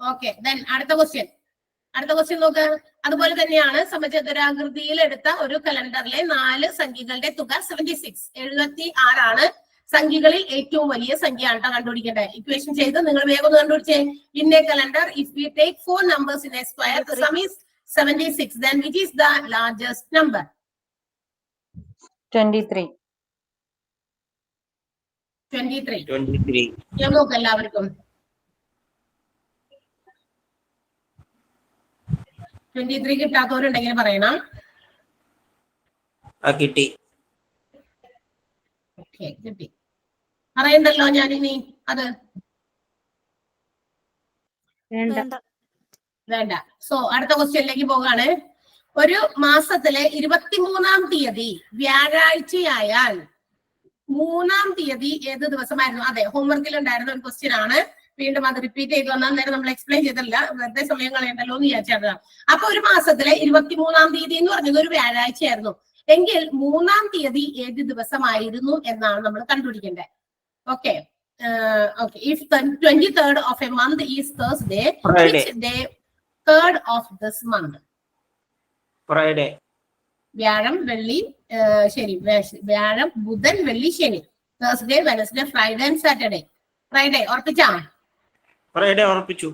Speaker 2: ഓക്കെ, ദെൻ അടുത്ത ക്വസ്റ്റ്യൻ നോക്ക്. അതുപോലെ തന്നെയാണ് സമചതുരാകൃതിയിൽ എടുത്ത ഒരു കലണ്ടറിലെ 4 സംഖ്യകളുടെ തുക 76 ആണ്. സംഖ്യകളിൽ ഏറ്റവും വലിയ സംഖ്യയാണ് കണ്ടുപിടിക്കേണ്ടത്. ഇക്വേഷൻ ചെയ്ത് നിങ്ങൾ വേഗം ഒന്ന് കണ്ടുപിടിച്ചേ. In a calendar, if we take 4 numbers in a square, the sum is 76. Then which is the largest number?
Speaker 4: 23.
Speaker 2: ഞാൻ നോക്കാം എല്ലാവർക്കും. 23 കിട്ടാത്തവരുണ്ടെങ്കിൽ പറയണം.
Speaker 1: കിട്ടി.
Speaker 2: പറയണ്ടല്ലോ ഞാനിനി. അത് വേണ്ട. സോ അടുത്ത ക്വസ്റ്റ്യനിലേക്ക് പോകാണ്. ഒരു മാസത്തിലെ 23-ാം തീയതി വ്യാഴാഴ്ചയായാൽ 3-ാം തീയതി ഏത് ദിവസമായിരുന്നു? അതെ, ഹോംവർക്കിൽ ഉണ്ടായിരുന്ന ഒരു ക്വസ്റ്റ്യൻ ആണ്. വീണ്ടും അത് റിപ്പീറ്റ് ചെയ്ത് വന്നാൽ നേരം നമ്മൾ എക്സ്പ്ലെയിൻ ചെയ്തില്ല, വെറുതെ സമയം കളയണ്ടല്ലോ എന്ന് വിചാരിച്ചത്. അപ്പൊ ഒരു മാസത്തിലെ 23-ാം തീയതി എന്ന് പറഞ്ഞത് ഒരു വ്യാഴാഴ്ചയായിരുന്നു എങ്കിൽ 3-ാം തീയതി ഏത് ദിവസമായിരുന്നു എന്നാണ് നമ്മൾ കണ്ടുപിടിക്കേണ്ടത്. Okay, if the 23rd of a month is Thursday, which day 3rd of this month?
Speaker 1: Friday.
Speaker 2: വ്യാഴം, വെള്ളി, ശനി. വ്യാഴം, ബുധൻ, വെള്ളി, ശനി. Thursday, Wednesday, Friday and Saturday. Friday ഉറപ്പിച്ചാ?
Speaker 1: ഫ്രൈഡേ ഉറപ്പിച്ചു.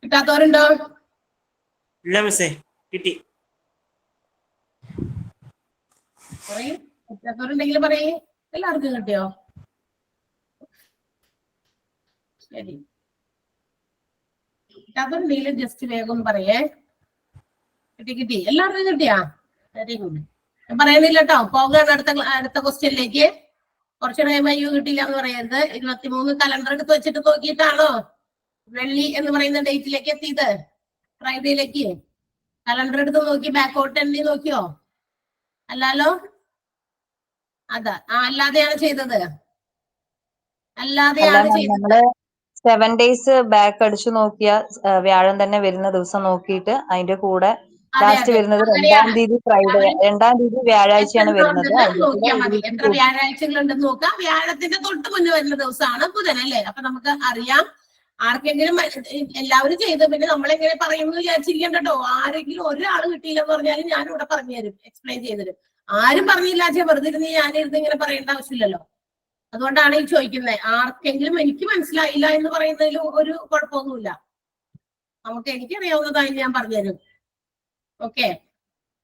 Speaker 2: കിട്ടാത്തവരുണ്ടോ?
Speaker 1: ഇല്ല മിസ്സേ, കിട്ടി.
Speaker 2: കിട്ടാത്തവരുണ്ടെങ്കിൽ പറയേ. എല്ലാവർക്കും കിട്ടിയോ? ശരി, കിട്ടാത്തവരുണ്ടെങ്കിൽ ജസ്റ്റ് വേഗം പറയേ. കിട്ടി. എല്ലാവർക്കും കിട്ടിയാ? Very good. ഞാൻ പറയുന്നില്ല കേട്ടോ. പോകാൻ അടുത്ത ക്വസ്റ്റ്യനിലേക്ക്. കുറച്ചു ടൈമായി കിട്ടിയില്ല എന്ന് പറയരുത്. 23 കലണ്ടർ എടുത്ത് വെച്ചിട്ട് നോക്കിയിട്ടാണോ വെള്ളി എന്ന് പറയുന്ന ഡേറ്റിലേക്ക് എത്തിയത്? ഫ്രൈഡേയിലേക്ക് കലണ്ടർ എടുത്ത് നോക്കി ബാക്കോട്ട് എണ്ണി നോക്കിയോ? അല്ലല്ലോ, അല്ലാതെയാണ് ചെയ്തത്.
Speaker 4: 7 days ബാക്ക് അടിച്ചു നോക്കിയ വ്യാഴം തന്നെ വരുന്ന ദിവസം നോക്കിയിട്ട് അതിന്റെ കൂടെ ലാസ്റ്റ് വരുന്നത് 2-ാം തീയതി ഫ്രൈഡേ, 2-ാം തീയതി വ്യാഴാഴ്ചയാണ് വരുന്നത്.
Speaker 2: എത്ര വ്യാഴാഴ്ചകളുണ്ടെന്ന് നോക്കാം. വ്യാഴത്തിന്റെ തൊട്ട് മുന്നേ വരുന്ന ദിവസമാണ് ബുധൻ അല്ലേ? അപ്പൊ നമുക്ക് അറിയാം. ആർക്കെങ്കിലും എല്ലാവരും ചെയ്ത് പിന്നെ നമ്മളെങ്ങനെ പറയുമെന്ന് വിചാരിച്ചിരിക്കണ്ടോ. ആരെങ്കിലും ഒരാൾ കിട്ടിയില്ലെന്ന് പറഞ്ഞാലും ഞാൻ ഇവിടെ പറഞ്ഞു തരും, എക്സ്പ്ലെയിൻ ചെയ്തുതരും. ആരും പറഞ്ഞില്ല വെറുതെ ഇരുന്ന് ഞാനിരുന്ന് ഇങ്ങനെ പറയേണ്ട ആവശ്യമില്ലല്ലോ. അതുകൊണ്ടാണ് ഈ ചോദിക്കുന്നത്. ആർക്കെങ്കിലും എനിക്ക് മനസ്സിലായില്ല എന്ന് പറയുന്നതിൽ ഒരു കുഴപ്പമൊന്നുമില്ല. എനിക്കറിയാവുന്നതായി ഞാൻ പറഞ്ഞുതരും. Okay,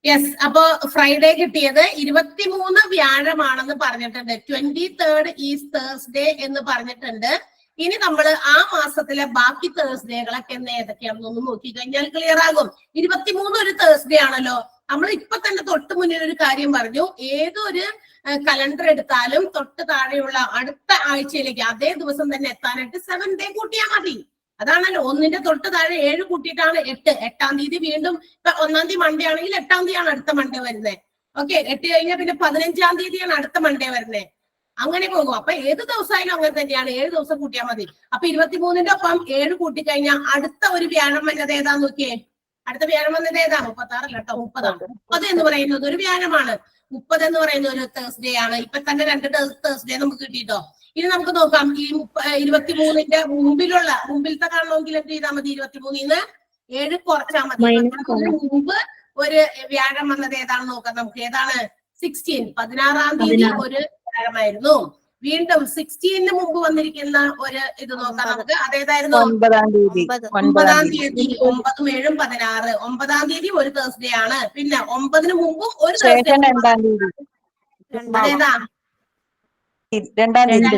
Speaker 2: yes. അപ്പൊ ഫ്രൈഡേ കിട്ടിയത് 23 വ്യാഴമാണെന്ന് പറഞ്ഞിട്ടുണ്ട്. 23rd ഈസ് തേഴ്സ്ഡേ എന്ന് പറഞ്ഞിട്ടുണ്ട്. ഇനി നമ്മൾ ആ മാസത്തിലെ ബാക്കി തേഴ്സ്ഡേകളൊക്കെ ഏതൊക്കെയാണെന്നൊന്ന് നോക്കി കഴിഞ്ഞാൽ ക്ലിയർ ആകും. 23 ഒരു തേഴ്സ്ഡേ ആണല്ലോ. നമ്മൾ ഇപ്പൊ തന്നെ തൊട്ട് മുന്നിൽ ഒരു കാര്യം പറഞ്ഞു. ഏതൊരു കലണ്ടർ എടുത്താലും തൊട്ട് താഴെയുള്ള അടുത്ത ആഴ്ചയിലേക്ക് അതേ ദിവസം തന്നെ എത്താനായിട്ട് 7 ഡേ കൂട്ടിയാൽ മതി. അതാണല്ലോ 1ന്റെ തൊട്ട് താഴെ 7 കൂട്ടിയിട്ടാണ് 8. 8-ാം തീയതി വീണ്ടും ഇപ്പൊ 1-ാം തീയതി മൺഡേ ആണെങ്കിൽ 8-ാം തീയതിയാണ് അടുത്ത മൺഡേ വരുന്നത്. ഓക്കെ, 8 കഴിഞ്ഞാൽ പിന്നെ 15-ാം തീയതിയാണ് അടുത്ത മൺഡേ വരുന്നത്. അങ്ങനെ പോകും. അപ്പൊ ഏത് ദിവസമായാലും അങ്ങനെ തന്നെയാണ്, 7 ദിവസം കൂട്ടിയാൽ മതി. അപ്പൊ 23ന്റെ ഒപ്പം 7 കൂട്ടിക്കഴിഞ്ഞാൽ അടുത്ത ഒരു വ്യാഴം വന്നത് ഏതാന്ന് നോക്കിയേ. അടുത്ത വ്യാഴം വന്നത് ഏതാ? 36 അല്ല കേട്ടോ, 30ആണ്. 30 എന്ന് പറയുന്നത് ഒരു വ്യാഴമാണ്. 30 എന്ന് പറയുന്നത് ഒരു തേഴ്സ്ഡേ ആണ്. ഇപ്പൊ തന്നെ 2 തേഴ്സ്ഡേ നമുക്ക് കിട്ടിയിട്ടോ. ഇനി നമുക്ക് നോക്കാം, ഈ 23ന്റെ മുമ്പിലത്തെ കാണണമെങ്കിൽ എന്ത് ചെയ്താൽ മതി? 23-ന്ന് 7 കുറച്ചാൽ മതി. മുമ്പ് ഒരു വ്യാഴം വന്നത് ഏതാണെന്ന് നോക്കാം നമുക്ക്. ഏതാണ്? 16. 16-ാം തീയതി ഒരു വ്യാഴമായിരുന്നു. വീണ്ടും 16-ന് മുമ്പ് വന്നിരിക്കുന്ന ഒരു ഇത് നോക്കാം നമുക്ക്. അതേതായിരുന്നു?
Speaker 4: 9-ാം തീയതി.
Speaker 2: 9-ാം തീയതി. 9ഉം 7ഉം 16. 9-ാം തീയതി ഒരു തേഴ്സ്ഡേ ആണ്. പിന്നെ 9-ന് മുമ്പും ഒരു തേഴ്സ്ഡേ.
Speaker 4: 2-ാം തീയതി.
Speaker 2: അതേതാ?
Speaker 4: 2-ാം തീയതി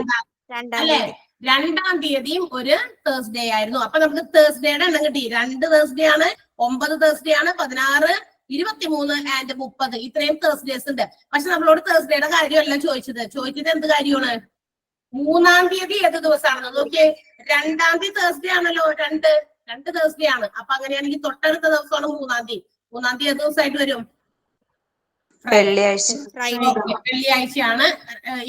Speaker 2: അല്ലെ? 2-ാം തീയതിയും ഒരു തേഴ്സ്ഡേ ആയിരുന്നു. അപ്പൊ നമുക്ക് തേഴ്സ്ഡേയുടെ എണ്ണം കിട്ടി. 2 തേഴ്സ്ഡേ ആണ്, 9 തേഴ്സ്ഡേ ആണ്, 16, 23 ആൻഡ് 30. ഇത്രയും തേഴ്സ്ഡേസ് ഉണ്ട്. പക്ഷെ നമ്മളോട് തേഴ്സ്ഡേയുടെ കാര്യമല്ല ചോദിച്ചത് എന്ത് കാര്യമാണ്? 3-ാം തീയതി ഏത് ദിവസമാണെന്ന് നോക്കിയേ. 2-ാം തീയതി തേഴ്സ്ഡേ ആണല്ലോ. 2 തേഴ്സ്ഡേ ആണ്. അപ്പൊ അങ്ങനെയാണെങ്കിൽ തൊട്ടടുത്ത ദിവസമാണ് 3-ാം തീയതി. 3-ാം തീയതി ഏത് ദിവസമായിട്ട് വരും?
Speaker 4: വെള്ളിയാഴ്ച.
Speaker 2: വെള്ളിയാഴ്ചയാണ്.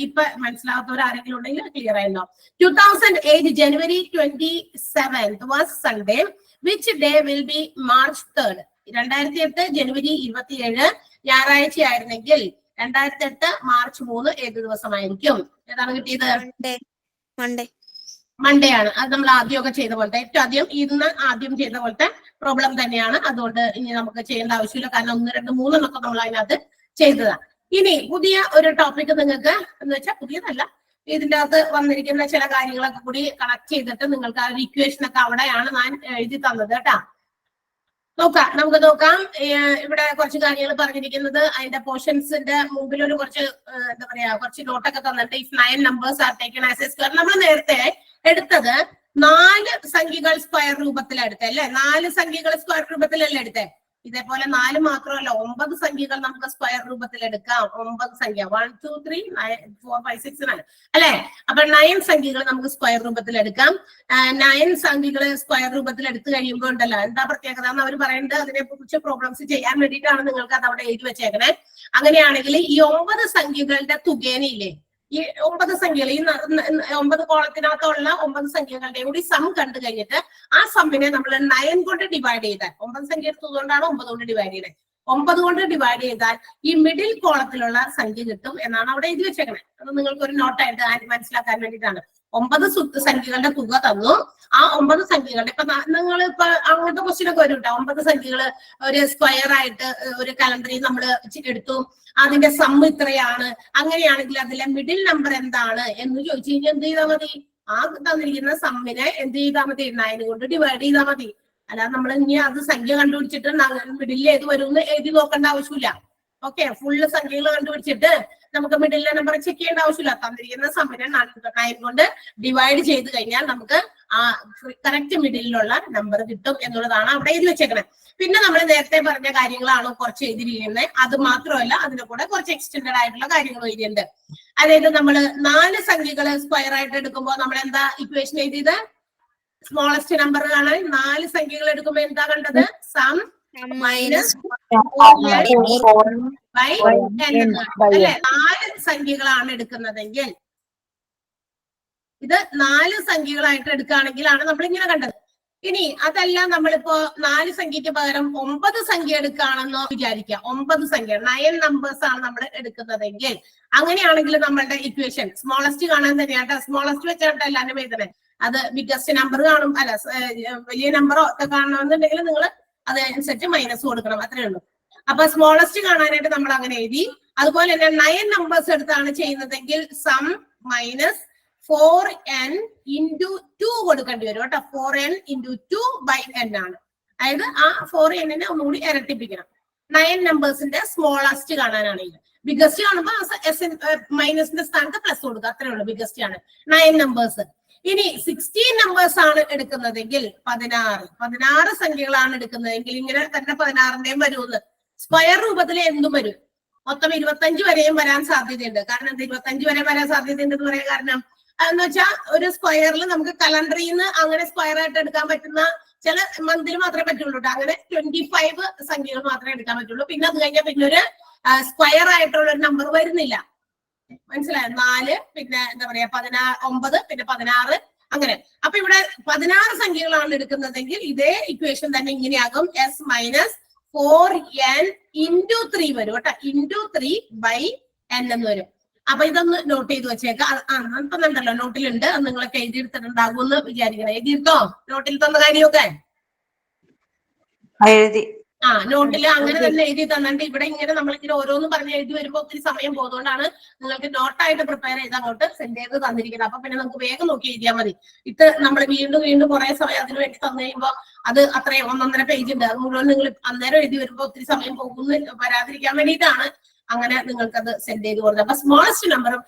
Speaker 2: ഇപ്പൊ മനസ്സിലാകാത്തവർ ആരെങ്കിലും ഉണ്ടെങ്കിൽ ക്ലിയർ ആയിരുന്നോ? 2008 January 27th was Sunday. Which day will be March 3rd? 2008 ജനുവരി 27 ഞായറാഴ്ച ആയിരുന്നെങ്കിൽ 2008 മാർച്ച് 3 ഏത് ദിവസമായിരിക്കും? ഏതാണ് കിട്ടിയത്? മൺഡേ ആണ്. അത് നമ്മൾ ആദ്യമൊക്കെ ചെയ്ത പോലത്തെ, ഏറ്റവും ആദ്യം ചെയ്ത പോലത്തെ പ്രോബ്ലം തന്നെയാണ്. അതുകൊണ്ട് ഇനി നമുക്ക് ചെയ്യേണ്ട ആവശ്യമില്ല, കാരണം 1, 2, 3 എന്നൊക്കെ നമ്മൾ അതിനകത്ത് ചെയ്തതാണ്. ഇനി പുതിയ ഒരു ടോപ്പിക് നിങ്ങൾക്ക് എന്ന് വെച്ചാൽ പുതിയതല്ല, ഇതിന്റെ അകത്ത് വന്നിരിക്കുന്ന ചില കാര്യങ്ങളൊക്കെ കൂടി കണക്ട് ചെയ്തിട്ട് നിങ്ങൾക്ക് ആ ഒരു ഇക്വേഷൻ ഒക്കെ അവിടെയാണ് ഞാൻ എഴുതി തന്നത് കേട്ടാ. നമുക്ക് നോക്കാം. ഇവിടെ കുറച്ച് കാര്യങ്ങൾ പറഞ്ഞിരിക്കുന്നത് അതിന്റെ പോർഷൻസിന്റെ മുമ്പിൽ ഒരു കുറച്ച് എന്താ പറയാ കുറച്ച് നോട്ടൊക്കെ തന്നിട്ട് if 9 numbers are taken as a square. നമ്മൾ നേരത്തെ എടുത്തത് 4 സംഖ്യകൾ സ്ക്വയർ രൂപത്തിലെടുത്തേ അല്ലെ? 4 സംഖ്യകൾ സ്ക്വയർ രൂപത്തിലല്ലേ എടുത്തേ? ഇതേപോലെ 4 മാത്രമല്ല 9 സംഖ്യകൾ നമുക്ക് സ്ക്വയർ രൂപത്തിൽ എടുക്കാം. 9 സംഖ്യ 1, 2, 3, 4, 5, 6, 9 അല്ലെ? അപ്പൊ 9 സംഖ്യകൾ നമുക്ക് സ്ക്വയർ രൂപത്തിൽ എടുക്കാം. 9 സംഖ്യകൾ സ്ക്വയർ രൂപത്തിൽ എടുത്തു കഴിയുമ്പോൾ ഉണ്ടല്ലോ എന്താ പ്രത്യേകത എന്ന് അവർ പറയുന്നത്, അതിനെ കുറിച്ച് പ്രോബ്ലംസ് ചെയ്യാൻ വേണ്ടിയിട്ടാണ് നിങ്ങൾക്ക് അത് അവിടെ എഴുതി വെച്ചേക്കണേ. അങ്ങനെയാണെങ്കിൽ ഈ 9 സംഖ്യകളുടെ തുകേനയില്ലേ, ഈ 9 സംഖ്യകൾ, ഈ 9 കോളത്തിനകത്തുള്ള 9 സംഖ്യകളുടെ കൂടി സം കണ്ടു കഴിഞ്ഞിട്ട് ആ സമ്മിനെ നമ്മൾ 9 കൊണ്ട് ഡിവൈഡ് ചെയ്താൽ, 9 സംഖ്യ എടുത്തതുകൊണ്ടാണ് 9 കൊണ്ട് ഡിവൈഡ് ചെയ്തത്. 9 കൊണ്ട് ഡിവൈഡ് ചെയ്താൽ ഈ മിഡിൽ കോളത്തിലുള്ള സംഖ്യ കിട്ടും എന്നാണ് അവിടെ എഴുതി വെച്ചേക്കണേ. അത് നിങ്ങൾക്ക് ഒരു നോട്ടായിട്ട് മനസ്സിലാക്കാൻ വേണ്ടിയിട്ടാണ്. 9 സംഖ്യകളുടെ തുക തന്നു. ആ 9 സംഖ്യകളുടെ ഇപ്പൊ നിങ്ങൾ ഇപ്പൊ അങ്ങനത്തെ ക്വസ്റ്റ്യൻ ഒക്കെ വരും കേട്ടോ. 9 സംഖ്യകള് ഒരു സ്ക്വയർ ആയിട്ട് ഒരു കലണ്ടറിൽ നമ്മൾ എടുത്തു, അതിന്റെ സം ഇത്രയാണ്. അങ്ങനെയാണെങ്കിൽ അതിലെ മിഡിൽ നമ്പർ എന്താണ് എന്ന് ചോദിച്ചു കഴിഞ്ഞാൽ എന്ത് ചെയ്താൽ മതി? ആ തന്നിരിക്കുന്ന സമ്മിനെ എന്ത് ചെയ്താൽ മതി? 9 കൊണ്ട് ഡിവൈഡ് ചെയ്താൽ മതി. അല്ലാതെ നമ്മൾ ഇനി അത് സംഖ്യ കണ്ടുപിടിച്ചിട്ട് മിഡിൽ ഏത് വരും എന്ന് എഴുതി നോക്കേണ്ട ആവശ്യമില്ല. ഓക്കെ, ഫുള്ള് സംഖ്യകൾ കണ്ടുപിടിച്ചിട്ട് നമുക്ക് മിഡിലെ നമ്പർ ചെക്ക് ചെയ്യേണ്ട ആവശ്യമില്ല. തന്നിരിക്കുന്ന സമ്മിനെ 9 കൊണ്ട് ഡിവൈഡ് ചെയ്ത് കഴിഞ്ഞാൽ നമുക്ക് ആ കറക്റ്റ് മിഡിലുള്ള നമ്പർ കിട്ടും എന്നുള്ളതാണ് അവിടെ എഴുതി വെച്ചേക്കണത്. പിന്നെ നമ്മൾ നേരത്തെ പറഞ്ഞ കാര്യങ്ങളാണ് കുറച്ച് എഴുതിയിരിക്കുന്നത്. അത് മാത്രമല്ല അതിന്റെ കൂടെ കുറച്ച് എക്സ്റ്റെൻഡഡ് ആയിട്ടുള്ള കാര്യങ്ങൾ എഴുതിയിട്ടുണ്ട്. അതായത് നമ്മൾ 4 സംഖ്യകൾ സ്ക്വയർ ആയിട്ട് എടുക്കുമ്പോൾ നമ്മൾ എന്താ ഇക്വേഷൻ എഴുതിയത്? സ്മോളസ്റ്റ് നമ്പർ കാണാൻ 4 സംഖ്യകൾ എടുക്കുമ്പോൾ എന്താ കണ്ടത്? സം മൈനസ് ബൈ അല്ലെ? 4 സംഖ്യകളാണ് എടുക്കുന്നതെങ്കിൽ, ഇത് 4 സംഖ്യകളായിട്ട് എടുക്കുകയാണെങ്കിലാണ് നമ്മൾ ഇങ്ങനെ കണ്ടത്. ഇനി അതല്ല, നമ്മളിപ്പോ 4 സംഖ്യക്ക് പകരം 9 സംഖ്യ എടുക്കുകയാണെന്നോ വിചാരിക്കുക. 9 സംഖ്യ 9 നമ്പേഴ്സ് ആണ് നമ്മൾ എടുക്കുന്നതെങ്കിൽ, അങ്ങനെയാണെങ്കിൽ നമ്മളുടെ ഇക്വേഷൻ സ്മോളസ്റ്റ് കാണാൻ തന്നെയാട്ടോ. സ്മോളസ്റ്റ് വെച്ചാട്ടോ എല്ലാവരും എഴുതണേ. അത് ബിഗസ്റ്റ് നമ്പർ കാണും അല്ല വലിയ നമ്പറോ ഒക്കെ കാണണമെന്നുണ്ടെങ്കിൽ നിങ്ങൾ അതനുസരിച്ച് മൈനസ് കൊടുക്കണം, അത്രേ ഉള്ളൂ. അപ്പൊ സ്മോളസ്റ്റ് കാണാനായിട്ട് നമ്മൾ അങ്ങനെ എഴുതി. അതുപോലെ തന്നെ 9 നമ്പേഴ്സ് എടുത്താണ് ചെയ്യുന്നതെങ്കിൽ സം മൈനസ് 4n into 2 കൊടുക്കേണ്ടി വരും കേട്ടോ. 4n into 2 by n ആണ്. അതായത് ആ 4n ഒന്നുകൂടി ഇരട്ടിപ്പിക്കണം. 9 നമ്പേഴ്സിന്റെ സ്മോളസ്റ്റ് കാണാനാണെങ്കിൽ, ബിഗസ്റ്റ് കാണുമ്പോൾ മൈനസിന്റെ സ്ഥാനത്ത് പ്ലസ് കൊടുക്കുക, അത്രേ ഉള്ളൂ. ബിഗസ്റ്റ് ആണ് 9 നമ്പേഴ്സ്. ഇനി 16 നമ്പേഴ്സ് ആണ് എടുക്കുന്നതെങ്കിൽ 16 സംഖ്യകളാണ് എടുക്കുന്നതെങ്കിൽ ഇങ്ങനെ തന്നെ 16ന്റെയും വരുമെന്ന്. സ്ക്വയർ രൂപത്തിൽ എന്തും വരും. മൊത്തം 25 വരെയും വരാൻ സാധ്യതയുണ്ട്. കാരണം 25 വരെ വരാൻ സാധ്യതയുണ്ടെന്ന് പറയാൻ കാരണം എന്ന് വെച്ചാൽ ഒരു സ്ക്വയറിൽ നമുക്ക് കലണ്ടറിൽ നിന്ന് അങ്ങനെ സ്ക്വയർ ആയിട്ട് എടുക്കാൻ പറ്റുന്ന ചില മന്തിൽ മാത്രമേ പറ്റുള്ളൂ കേട്ടോ. അങ്ങനെ 25 സംഖ്യകൾ മാത്രമേ എടുക്കാൻ പറ്റുള്ളൂ. പിന്നെ അത് കഴിഞ്ഞാൽ പിന്നെ ഒരു സ്ക്വയർ ആയിട്ടുള്ള ഒരു നമ്പർ വരുന്നില്ല. മനസ്സിലായോ? 4, പിന്നെ എന്താ പറയാ 9, പിന്നെ 16 അങ്ങനെ. അപ്പൊ ഇവിടെ 16 സംഖ്യകളാണ് എടുക്കുന്നതെങ്കിൽ ഇതേ ഇക്വേഷൻ തന്നെ ഇങ്ങനെയാകും. S മൈനസ് 4n ഇൻറ്റു 3 വരും കേട്ടോ. ഇൻറ്റു 3/n എന്ന് വരും. അപ്പൊ ഇതൊന്ന് നോട്ട് ചെയ്ത് വെച്ചേക്കാം. ഇപ്പൊ ഉണ്ടല്ലോ നോട്ടിലുണ്ട്, അത് നിങ്ങളൊക്കെ എഴുതിയെടുത്തിട്ടുണ്ടാകും എന്ന് വിചാരിക്കണം. എഴുതിയെടുത്തോ നോട്ടിൽ തന്ന കാര്യമൊക്കെ?
Speaker 4: എഴുതി.
Speaker 2: നോട്ടിൽ അങ്ങനെ തന്നെ എഴുതി തന്നിട്ട് ഇവിടെ ഇങ്ങനെ നമ്മളിങ്ങനെ ഓരോന്നും പറഞ്ഞ് എഴുതി വരുമ്പോൾ ഒത്തിരി സമയം പോകുന്നതുകൊണ്ടാണ് നിങ്ങൾക്ക് നോട്ടായിട്ട് പ്രിപ്പയർ ചെയ്ത് അങ്ങോട്ട് സെൻഡ് ചെയ്ത് തന്നിരിക്കുന്നത്. അപ്പൊ പിന്നെ നമുക്ക് വേഗം നോക്കി എഴുതിയാൽ മതി. ഇത് നമ്മൾ വീണ്ടും കുറെ സമയം അതിന് വേണ്ടി തന്നു കഴിയുമ്പോൾ അത് അത്രയും 1.5 പേജ് ഉണ്ട്. അത് മുഴുവൻ നിങ്ങൾ അന്നേരം എഴുതി വരുമ്പോൾ ഒത്തിരി സമയം പോകുന്നു വരാതിരിക്കാൻ വേണ്ടിയിട്ടാണ് അങ്ങനെ നിങ്ങൾക്കത് സെൻഡ് ചെയ്ത് കൊടുത്തത്. അപ്പൊ സ്മോളസ്റ്റ് നമ്പറും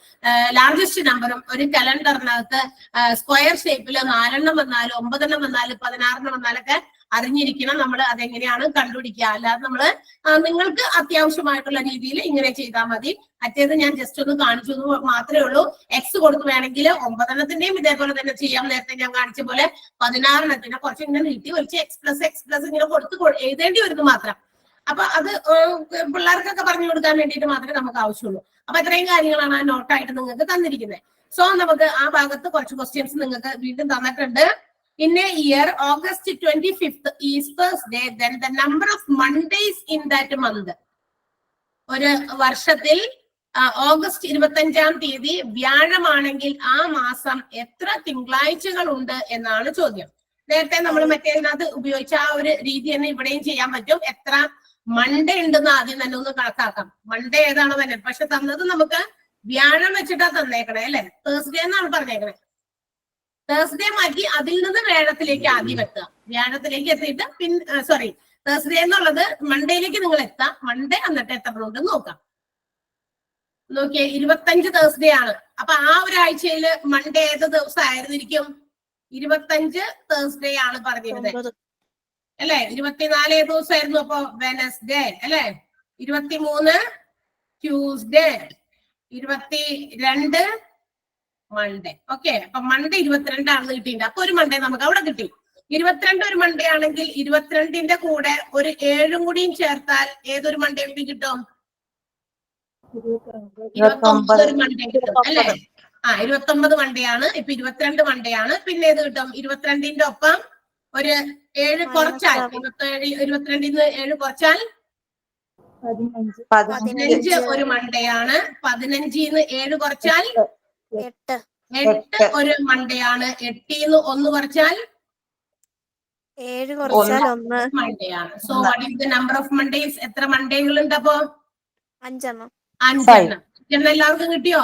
Speaker 2: ലാർജസ്റ്റ് നമ്പറും ഒരു കലണ്ടറിനകത്ത് സ്ക്വയർ ഷേപ്പിൽ 4 വന്നാലും 9 വന്നാലും 16 വന്നാലൊക്കെ അറിഞ്ഞിരിക്കണം. നമ്മൾ അതെങ്ങനെയാണ് കണ്ടുപിടിക്കുക. അല്ലാതെ നമ്മള് നിങ്ങൾക്ക് അത്യാവശ്യമായിട്ടുള്ള രീതിയിൽ ഇങ്ങനെ ചെയ്താൽ മതി. മറ്റേത് ഞാൻ ജസ്റ്റ് ഒന്ന് കാണിച്ചു മാത്രമേ ഉള്ളൂ. എക്സ് കൊടുത്ത് വേണമെങ്കിൽ 9 ഇതേപോലെ തന്നെ ചെയ്യാം. നേരത്തെ ഞാൻ കാണിച്ച പോലെ 16 കുറച്ച് ഇങ്ങനെ നീട്ടി വലിച്ച് എക്സ് പ്ലസ് ഇങ്ങനെ കൊടുത്ത് എഴുതേണ്ടി വരുന്നു മാത്രം. അപ്പൊ അത് പിള്ളേർക്കൊക്കെ പറഞ്ഞു കൊടുക്കാൻ വേണ്ടിയിട്ട് മാത്രമേ നമുക്ക് ആവശ്യമുള്ളൂ. അപ്പൊ ഇത്രയും കാര്യങ്ങളാണ് ആ നോട്ടായിട്ട് നിങ്ങൾക്ക് തന്നിരിക്കുന്നത്. സോ നമുക്ക് ആ ഭാഗത്ത് കുറച്ച് ക്വസ്റ്റ്യൻസ് നിങ്ങൾക്ക് വീണ്ടും തന്നിട്ടുണ്ട്. In a year, August 25th is Thursday, then the number of Mondays in that month. ഒരു വർഷത്തിൽ ഓഗസ്റ്റ് 25-ാം തീയതി വ്യാഴമാണെങ്കിൽ ആ മാസം എത്ര തിങ്കളാഴ്ചകൾ ഉണ്ട് എന്നാണ് ചോദ്യം. നേരത്തെ നമ്മൾ മറ്റേതിനകത്ത് ഉപയോഗിച്ച ആ ഒരു രീതി തന്നെ ഇവിടെയും ചെയ്യാൻ പറ്റും. എത്ര മൺഡേ ഉണ്ടെന്ന് ആദ്യം തന്നെ ഒന്ന് കണക്കാക്കാം. മൺഡേ ഏതാണ് തന്നെ, പക്ഷെ തന്നത് നമുക്ക് വ്യാഴം വെച്ചിട്ടാ തന്നേക്കണേ അല്ലെ. തേഴ്സ്ഡേ എന്നാണ് പറഞ്ഞേക്കണേ. തേഴ്സ്ഡേ മാറ്റി അതിൽ നിന്ന് വ്യാഴത്തിലേക്ക് ആദ്യം എത്തുക. വ്യാഴത്തിലേക്ക് എത്തിയിട്ട് തേഴ്സ്ഡേ എന്നുള്ളത് മൺഡേയിലേക്ക് നിങ്ങൾ എത്താം. മൺഡേ എന്നിട്ട് എത്ര ഉണ്ട് നോക്കാം. നോക്കിയേ 25 തേഴ്സ്ഡേ ആണ്. അപ്പൊ ആ ഒരാഴ്ചയിൽ മൺഡേ ഏത് ദിവസം ആയിരുന്നിരിക്കും? 25 തേഴ്സ്ഡേ ആണ് പറഞ്ഞിരുന്നത് അല്ലെ. 24 ഏത് ദിവസമായിരുന്നു? അപ്പൊ വെനസ്ഡേ അല്ലെ. 23 ട്യൂസ്ഡേ, 22 മൺഡേ. ഓക്കെ, അപ്പൊ മൺഡേ 22 ആണെന്ന് കിട്ടിയിട്ടുണ്ട്. അപ്പൊ ഒരു മൺഡേ നമുക്ക് അവിടെ കിട്ടി. 22 ഒരു മൺഡേ ആണെങ്കിൽ 22ന്റെ കൂടെ ഒരു 7 കൂടിയും ചേർത്താൽ ഏതൊരു മൺഡേ കൂടി കിട്ടും? 29 ഒരു മൺഡേ കിട്ടും അല്ലെ. 29 മൺഡേ ആണ്. ഇപ്പൊ 22 മൺഡേ ആണ്. പിന്നെ ഏത് കിട്ടും? 22ന്റെ ഒപ്പം ഒരു 7 കുറച്ചാൽ 22ന്ന് 7 കുറച്ചാൽ 15 ഒരു മൺഡേ ആണ്. 15ന്ന് 7 കുറച്ചാൽ 8 ഒരു മൺഡേ ആണ്. 8ന്ന് 1 കുറച്ചാൽ
Speaker 3: 7
Speaker 2: മൺഡേ ആണ്. So what is the number of Mondays? എത്ര മൺഡേകൾ ഉണ്ട്? അപ്പൊ
Speaker 3: 5
Speaker 2: 5 എല്ലാവർക്കും കിട്ടിയോ?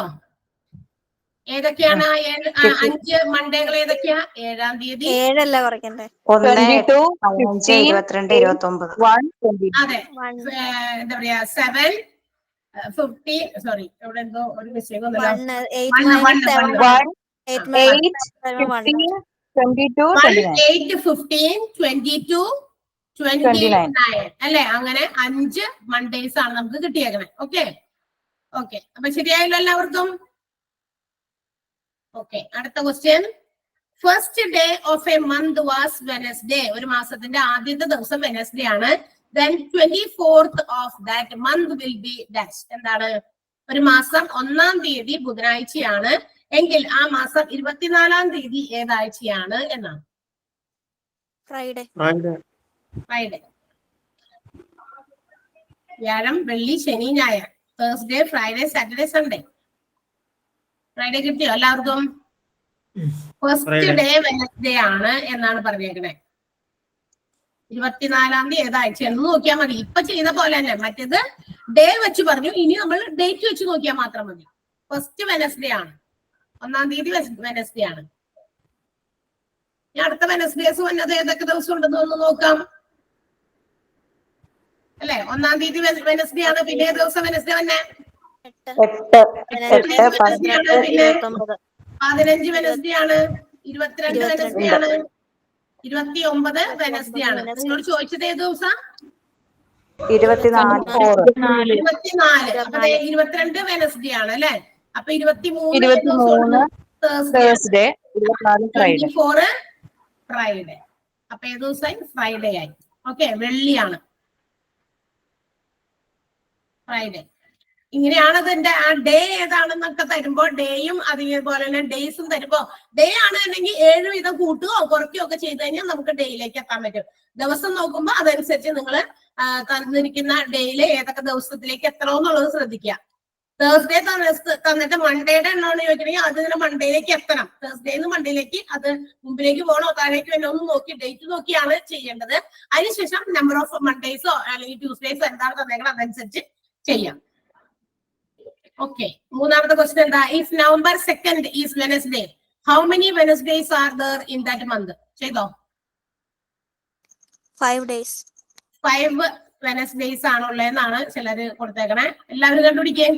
Speaker 2: ഏതൊക്കെയാണ് 5 മൺഡേകൾ? ഏതൊക്കെയാ? 7-ാം തീയതി
Speaker 3: 7 കുറയ്ക്കണ്ടേ?
Speaker 4: 22, 22, 29.
Speaker 2: അതെ, എന്താ പറയാ 7, 50. സോറി, ഇവിടെ എന്തോ ഒരു മിസ്റ്റേക്ക് വന്നല്ലോ. 8, 15, 22, 29 അല്ലെ. അങ്ങനെ 5 മൺഡേസ് ആണ് നമുക്ക് കിട്ടിയേക്കണേ. ഓക്കെ, അപ്പൊ ശരിയായല്ലോ എല്ലാവർക്കും? ഓക്കെ, അടുത്ത question. First day of A month was Wednesday. ഒരു മാസത്തിന്റെ ആദ്യത്തെ ദിവസം വെനസ്ഡേ ആണ്. Then 24th of that month will be dash. എന്താണ്? ഒരു മാസം 1-ാം തീയതി ബുധനാഴ്ചയാണ് എങ്കിൽ ആ മാസം 24-ാം തീയതി ഏതാഴ്ചയാണ് എന്നാണ്?
Speaker 3: ഫ്രൈഡേ.
Speaker 2: വ്യാഴം, വെള്ളി, ശനി, ഞായർ. Thursday, Friday, Saturday, Sunday. Friday കിട്ടിയോ എല്ലാവർക്കും? ഫസ്റ്റ് ഡേ വെനസ്ഡേ ആണ് എന്നാണ് പറഞ്ഞേക്കണേ. 24-ാം തീയതി ഏതാഴ്ചയെന്ന് നോക്കിയാൽ മതി. ഇപ്പൊ ചെയ്ത പോലെ തന്നെ. മറ്റേത് ഡേ വെച്ച് പറഞ്ഞു, ഇനി നമ്മൾ ഡേറ്റ് വെച്ച് നോക്കിയാൽ മാത്രം മതി. ഫസ്റ്റ് വെനസ്ഡേ ആണ്. 1-ാം തീയതി വെനസ്ഡേ ആണ്. ഇനി അടുത്ത വെനസ്ഡേസ് വന്നത് ഏതൊക്കെ ദിവസം ഉണ്ടെന്ന് ഒന്ന് നോക്കാം അല്ലെ. 1-ാം തീയതി വെനസ്ഡേ ആണ്. പിന്നെ ദിവസം വെനസ്ഡേ തന്നെ 15 വെനസ്ഡേ ആണ്. 22 വെനസ്ഡേ ആണ്. 29 വെനസ്ഡേ ആണ്. നിങ്ങളോട് ചോദിച്ചത് ഏത് ദിവസം?
Speaker 4: 24.
Speaker 2: 24. അപ്പൊ 22 വെനസ്ഡേ ആണ് അല്ലെ. അപ്പൊ 23
Speaker 4: തേഴ്സ്ഡേ 24 ഫ്രൈഡേ
Speaker 2: 24 ഫ്രൈഡേ. അപ്പൊ ഏത് ദിവസമായി? ഫ്രൈഡേ ആയി. ഓക്കെ, വെള്ളിയാണ് ഫ്രൈഡേ. ഇങ്ങനെയാണ് അതിന്റെ ആ ഡേ ഏതാണെന്നൊക്കെ തരുമ്പോ ഡേയും അതേപോലെ തന്നെ ഡേയ്സും തരുമ്പോ ഡേ ആണെന്നുണ്ടെങ്കിൽ 7 വീതം കൂട്ടുകയോ കുറയ്ക്കുകയോ ഒക്കെ ചെയ്ത് കഴിഞ്ഞാൽ നമുക്ക് ഡേയിലേക്ക് എത്താൻ പറ്റും. ദിവസം നോക്കുമ്പോ അതനുസരിച്ച് നിങ്ങൾ തന്നിരിക്കുന്ന ഡേയില് ഏതൊക്കെ ദിവസത്തിലേക്ക് എത്തണമെന്നുള്ളത് ശ്രദ്ധിക്കുക. തേഴ്സ്ഡേ തന്നിട്ട് മൺഡേയുടെ എണ്ണമാണ് ചോദിക്കണമെങ്കിൽ അതിന് മൺഡേയിലേക്ക് എത്തണം. തേഴ്സ്ഡേന്ന് മൺഡേയിലേക്ക് അത് മുമ്പിലേക്ക് പോകണോ താഴേക്ക് വേണോ ഒന്ന് നോക്കി ഡേറ്റ് നോക്കിയാണ് ചെയ്യേണ്ടത്. അതിനുശേഷം നമ്പർ ഓഫ് മൺഡേസോ അല്ലെങ്കിൽ ട്യൂസ്ഡേസോ എന്താണ് തന്നേക്കണം അതനുസരിച്ച് ചെയ്യാം. ഓക്കെ, മൂന്നാമത്തെ ക്വസ്റ്റ്യൻ എന്താ? If November 2nd is Wednesday, how many Wednesdays are there in that month? ചെയ്തോ?
Speaker 3: 5 days.
Speaker 2: 5 വെനസ്ഡേസ് ആണുള്ളതെന്നാണ് ചിലര് കൊടുത്തേക്കണേ. എല്ലാവരും കണ്ടുപിടിക്കേ.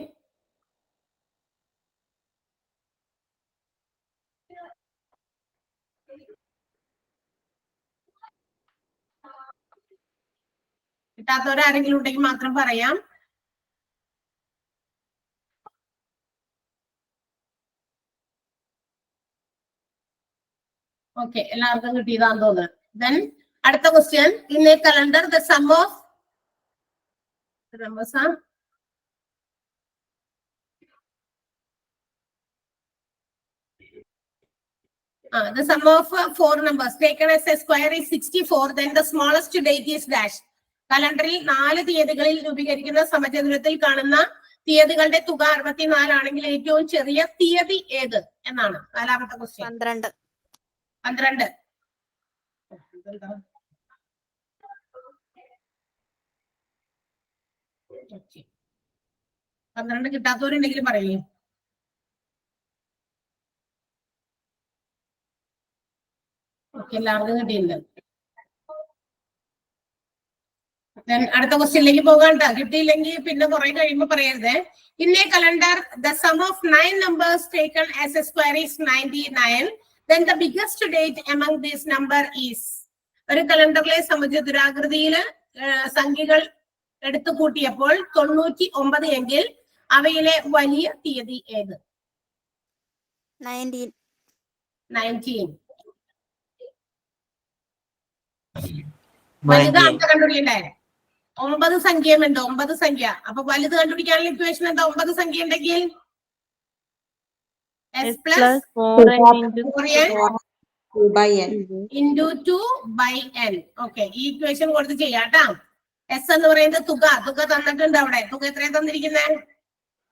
Speaker 2: കിട്ടാത്തവരാരെങ്കിലും ഉണ്ടെങ്കിൽ മാത്രം പറയാം. ഓക്കെ, എല്ലാവർക്കും കിട്ടിയതാന്ന് തോന്നുന്നു. ദെൻ അടുത്ത question. In A calendar the sum of the sum of 4 numbers taken as a square is 64. Then the smallest date is dash. കലണ്ടറിൽ 4 തീയതികളിൽ രൂപീകരിക്കുന്ന സമചതുരത്തിൽ കാണുന്ന തീയതികളുടെ തുക 64 ആണെങ്കിൽ ഏറ്റവും ചെറിയ തീയതി ഏത് എന്നാണ് നാലാമത്തെ ക്വസ്റ്റ്യൻ.
Speaker 3: 12.
Speaker 2: 12. പന്ത്രണ്ട് കിട്ടാത്തവരുണ്ടെങ്കിൽ പറയേ. എല്ലാവർക്കും കിട്ടിയിട്ടുണ്ട്. അടുത്ത ക്വസ്റ്റ്യനിലേക്ക് പോകാം. കിട്ടിയില്ലെങ്കിൽ പിന്നെ കുറെ കഴിയുമ്പോ പറയരുത്. In A calendar the sum of 9 numbers taken as a square is 99. Then the biggest date among this number is. ഒരു കലണ്ടറിലെ സമചതുരാകൃതിയില് സംഖ്യകൾ എടുത്തു കൂട്ടിയപ്പോൾ 99 എങ്കിൽ അവയിലെ വലിയ തീയതി ഏത്? 19. വലുത് അടുത്ത കണ്ടുപിടിക്കണ്ടേ? 9 സംഖ്യയുണ്ട്. 9 സംഖ്യ. അപ്പൊ വലുത് കണ്ടുപിടിക്കാനുള്ള ഇക്വേഷൻ എന്താ? 9 സംഖ്യ ഉണ്ടെങ്കിൽ s plus 4n into 2/n. Okay, ഈ ഇക്വേഷൻ കൊടുത്ത് ചെയ്യാട്ടാ. എസ് എന്ന് പറയുന്നത് തുക തന്നിട്ടുണ്ട്. അവിടെ തുക എത്രയാണ് തന്നിരിക്കുന്നത്?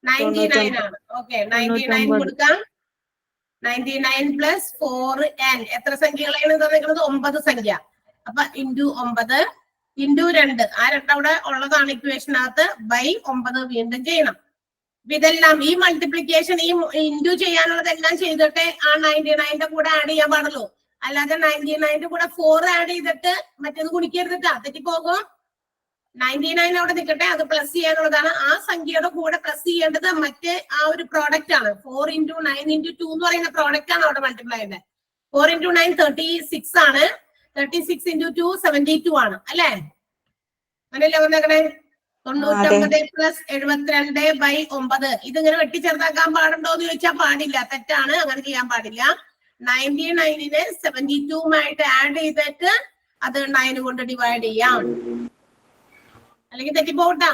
Speaker 2: 99 ആണ്. ഓക്കെ, 99 കൊടുക്കാം. 99 plus 4n എത്ര സംഖ്യകളാണ് തന്നിരിക്കുന്നത്? 9 സംഖ്യ. അപ്പൊ ഇൻറ്റു 9 ഇൻറ്റു 2 ആ 2 അവിടെ ഉള്ളതാണ് ഇക്വേഷനകത്ത്. ബൈ 9 വീണ്ടും ചെയ്യണം. ഇതെല്ലാം ഈ മൾട്ടിപ്ലിക്കേഷൻ ഈ ഇൻറ്റു ചെയ്യാനുള്ളതെല്ലാം ചെയ്തിട്ട് ആ 99ന്റെ കൂടെ ആഡ് ചെയ്യാൻ പാടുള്ളൂ. അല്ലാതെ 99ന്റെ കൂടെ 4 ആഡ് ചെയ്തിട്ട് മറ്റേത് കുടിക്കരുതിട്ടാ, തെറ്റിപ്പോകും. 99 അവിടെ നിൽക്കട്ടെ, അത് പ്ലസ് ചെയ്യാനുള്ളതാണ്. ആ സംഖ്യയുടെ കൂടെ പ്ലസ് ചെയ്യേണ്ടത് മറ്റേ ആ ഒരു പ്രോഡക്റ്റ് ആണ്. 4 × 9 × 2 എന്ന് പറയുന്ന പ്രോഡക്റ്റ് ആണ് അവിടെ മൾട്ടിപ്ലൈ ചെയ്യേണ്ടത്. 4 × 9 36 ആണ്. 36 × 2 72 ആണ് അല്ലേ? അങ്ങനെയല്ലേ വന്നേക്കണേ? 99 plus 72/9. ഇതിങ്ങനെ വെട്ടിച്ചെറുതാക്കാൻ പാടുണ്ടോ എന്ന് ചോദിച്ചാൽ പാടില്ല, തെറ്റാണ്. അങ്ങനെ ചെയ്യാൻ പാടില്ല. 99നെ 72മായിട്ട് ആഡ് ചെയ്തിട്ട് അത് 9 കൊണ്ട് ഡിവൈഡ് ചെയ്യാം. അല്ലെങ്കിൽ തെറ്റിപ്പോട്ടാ.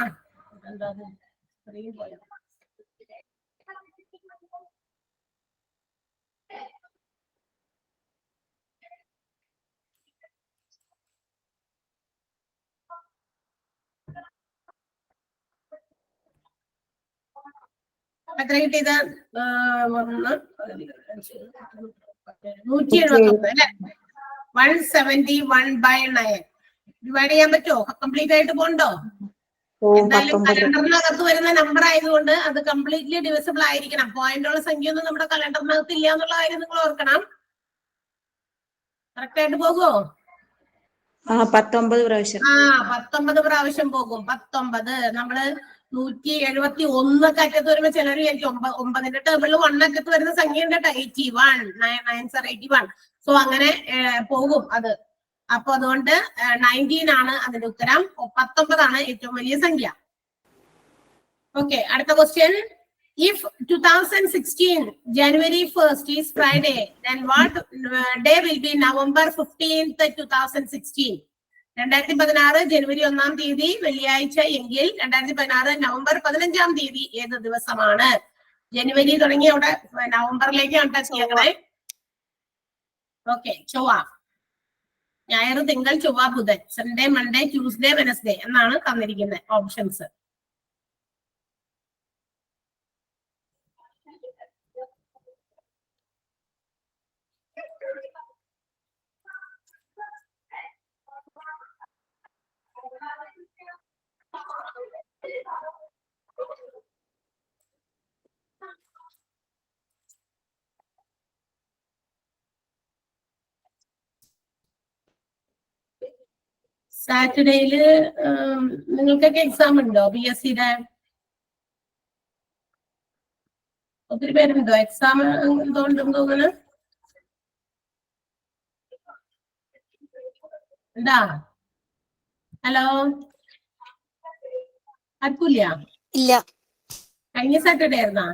Speaker 2: എത്ര കിട്ടിയത്? 171 അല്ലെ? 171/9 ഡിവൈഡ് ചെയ്യാൻ പറ്റുമോ? കംപ്ലീറ്റ് ആയിട്ട് പോണ്ടോ? എന്തായാലും കലണ്ടറിനകത്ത് വരുന്ന നമ്പർ ആയതുകൊണ്ട് അത് കംപ്ലീറ്റ്ലി ഡിവിസിബിൾ ആയിരിക്കണം. പോയിന്റുള്ള സംഖ്യ ഒന്നും നമ്മുടെ കലണ്ടറിനകത്ത് ഇല്ല എന്നുള്ള കാര്യം നിങ്ങൾ ഓർക്കണം. കറക്റ്റ് ആയിട്ട് പോകുമോ?
Speaker 4: 19 പ്രാവശ്യം.
Speaker 2: 19 പ്രാവശ്യം പോകും. 19 നമ്മള് 171 ഒക്കെ അറ്റത്ത് വരുമ്പോ ചിലർ വിചാരിക്കും 9ന്റെ ടേബിളിൽ 1 അറ്റത്ത് വരുന്ന സംഖ്യ ഉണ്ട് 81 9s are 81. സോ അങ്ങനെ പോകും അത്. അപ്പൊ അതുകൊണ്ട് 19 ആണ് അതിന്റെ ഉത്തരം. 19 ആണ് ഏറ്റവും വലിയ സംഖ്യ. ഓക്കെ, അടുത്ത question. if 2016 January 1st is Friday, then what day will be November 15th, 2016? 2016 ജനുവരി 1-ാം തീയതി വെള്ളിയാഴ്ച എങ്കിൽ 2016 നവംബർ 15-ാം തീയതി ഏത് ദിവസമാണ്? ജനുവരി തുടങ്ങി അവിടെ നവംബറിലേക്കാണ് ടച്ച് ചെയ്യണേ. ഓക്കെ, ചൊവ്വ, ഞായർ, തിങ്കൾ, ചൊവ്വ, ബുധൻ, സൺഡേ, മൺഡേ, ട്യൂസ്ഡേ, വെനസ്ഡേ എന്നാണ് തന്നിരിക്കുന്നത് ഓപ്ഷൻസ്. സാറ്റർഡേയില് നിങ്ങൾക്കൊക്കെ എക്സാം ഉണ്ടോ? BSc-യുടെ ഒത്തിരി പേരുണ്ടോ എക്സാം എന്തുകൊണ്ടെന്ന് തോന്നുന്നു? എന്താ? ഹലോ, ആർക്കില്ല?
Speaker 3: ഇല്ല.
Speaker 2: കഴിഞ്ഞ സാറ്റർഡേ ആയിരുന്നാ?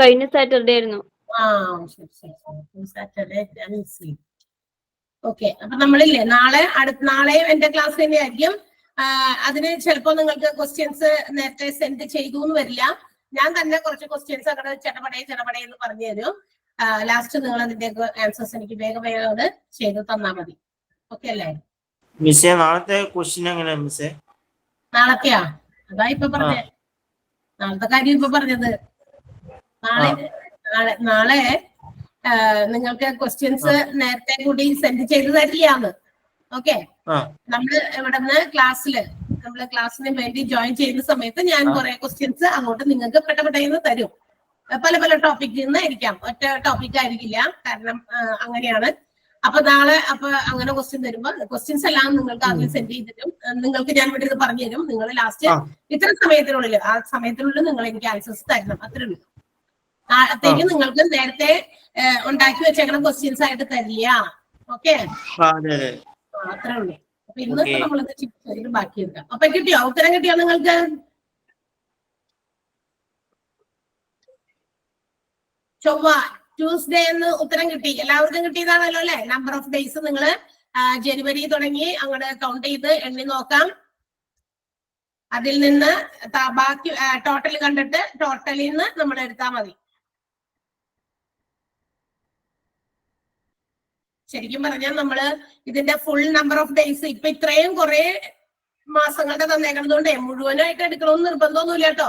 Speaker 5: കഴിഞ്ഞ സാറ്റർഡേ ആയിരുന്നു.
Speaker 2: ആ ശരി ശരി ശരി, സാറ്റർഡേ. ഓക്കെ, അപ്പൊ നമ്മളില്ലേ നാളെയും എന്റെ ക്ലാസ് തന്നെയായിരിക്കും. അതിന് ചിലപ്പോ നിങ്ങൾക്ക് ക്വസ്റ്റ്യൻസ് നേരത്തെ സെൻഡ് ചെയ്തു എന്ന് വരില്ല. ഞാൻ തന്നെ കുറച്ച് ക്വസ്റ്റ്യൻസ് അങ്ങനെ ചെടപടേ എന്ന് പറഞ്ഞു തരും. ലാസ്റ്റ് നിങ്ങൾ അതിന്റെ ആൻസേഴ്സ് എനിക്ക് വേഗം ചെയ്ത് തന്നാ മതി. ഓക്കെ അല്ലേ?
Speaker 1: മിസ്സേ, നാളത്തെ ക്വസ്റ്റ്യൻ എങ്ങനെയാ മിസ്സേ?
Speaker 2: നാളത്തെയാ? അതാ ഇപ്പൊ പറഞ്ഞേ, നാളത്തെ കാര്യം ഇപ്പൊ പറഞ്ഞത്. നാളെ നിങ്ങൾക്ക് ക്വസ്റ്റ്യൻസ് നേരത്തെ കൂടി സെൻഡ് ചെയ്ത് തരില്ലാന്ന്. ഓക്കെ, നമ്മള് ഇവിടുന്ന് ക്ലാസ്സിന് വേണ്ടി ജോയിൻ ചെയ്യുന്ന സമയത്ത് ഞാൻ കുറെ ക്വസ്റ്റ്യൻസ് അങ്ങോട്ട് നിങ്ങൾക്ക് പെട്ടന്ന് തരും. പല ടോപ്പിക്കിൽ നിന്ന് ആയിരിക്കാം, ഒറ്റ ടോപ്പിക് ആയിരിക്കില്ല, കാരണം അങ്ങനെയാണ്. അപ്പൊ നാളെ അങ്ങനെ ക്വസ്റ്റ്യൻ തരുമ്പോ ക്വസ്റ്റ്യൻസ് എല്ലാം നിങ്ങൾക്ക് ആദ്യം സെൻഡ് ചെയ്തിട്ടും നിങ്ങൾക്ക് ഞാൻ ഇവിടെ ഇത് പറഞ്ഞു തരും. നിങ്ങൾ ലാസ്റ്റ് ഇത്ര സമയത്തിനുള്ളിൽ നിങ്ങൾ എനിക്ക് ആൻസേഴ്സ് തരണം. അത്രേ ഉള്ളൂ. നാളത്തേക്ക് നിങ്ങൾക്ക് നേരത്തെ ഉണ്ടാക്കി വെച്ചേക്കുന്ന ക്വസ്റ്റ്യൻസ് ആയിട്ട് തരില്ല. ഓക്കെ, അത്രേ ഉള്ളൂ. അപ്പൊ ഇന്നിപ്പോ നമ്മളിത് ചെയ്ത് ബാക്കി എടുക്കാം. അപ്പൊ കിട്ടിയോ? ഉത്തരം കിട്ടിയോ നിങ്ങൾക്ക്? ചൊവ്വ, ട്യൂസ്ഡേ എന്ന് ഉത്തരം കിട്ടി. എല്ലാവർക്കും കിട്ടിയതാണല്ലോ അല്ലെ? നമ്പർ ഓഫ് ഡേയ്സ് നിങ്ങൾ ജനുവരി തുടങ്ങി അങ്ങോട്ട് കൗണ്ട് ചെയ്ത് എണ്ണി നോക്കാം. അതിൽ നിന്ന് ബാക്കി ടോട്ടൽ കണ്ടിട്ട് ടോട്ടലിൽ നിന്ന് നമ്മൾ എടുത്താൽ മതി. ശരിക്കും പറഞ്ഞാൽ നമ്മള് ഇതിന്റെ ഫുൾ നമ്പർ ഓഫ് ഡേയ്സ് ഇപ്പൊ ഇത്രയും കുറെ മാസങ്ങളുടെ തന്നേക്കുന്നതുകൊണ്ട് മുഴുവനായിട്ട് എടുക്കണമെന്ന് നിർബന്ധമൊന്നുമില്ല കേട്ടോ.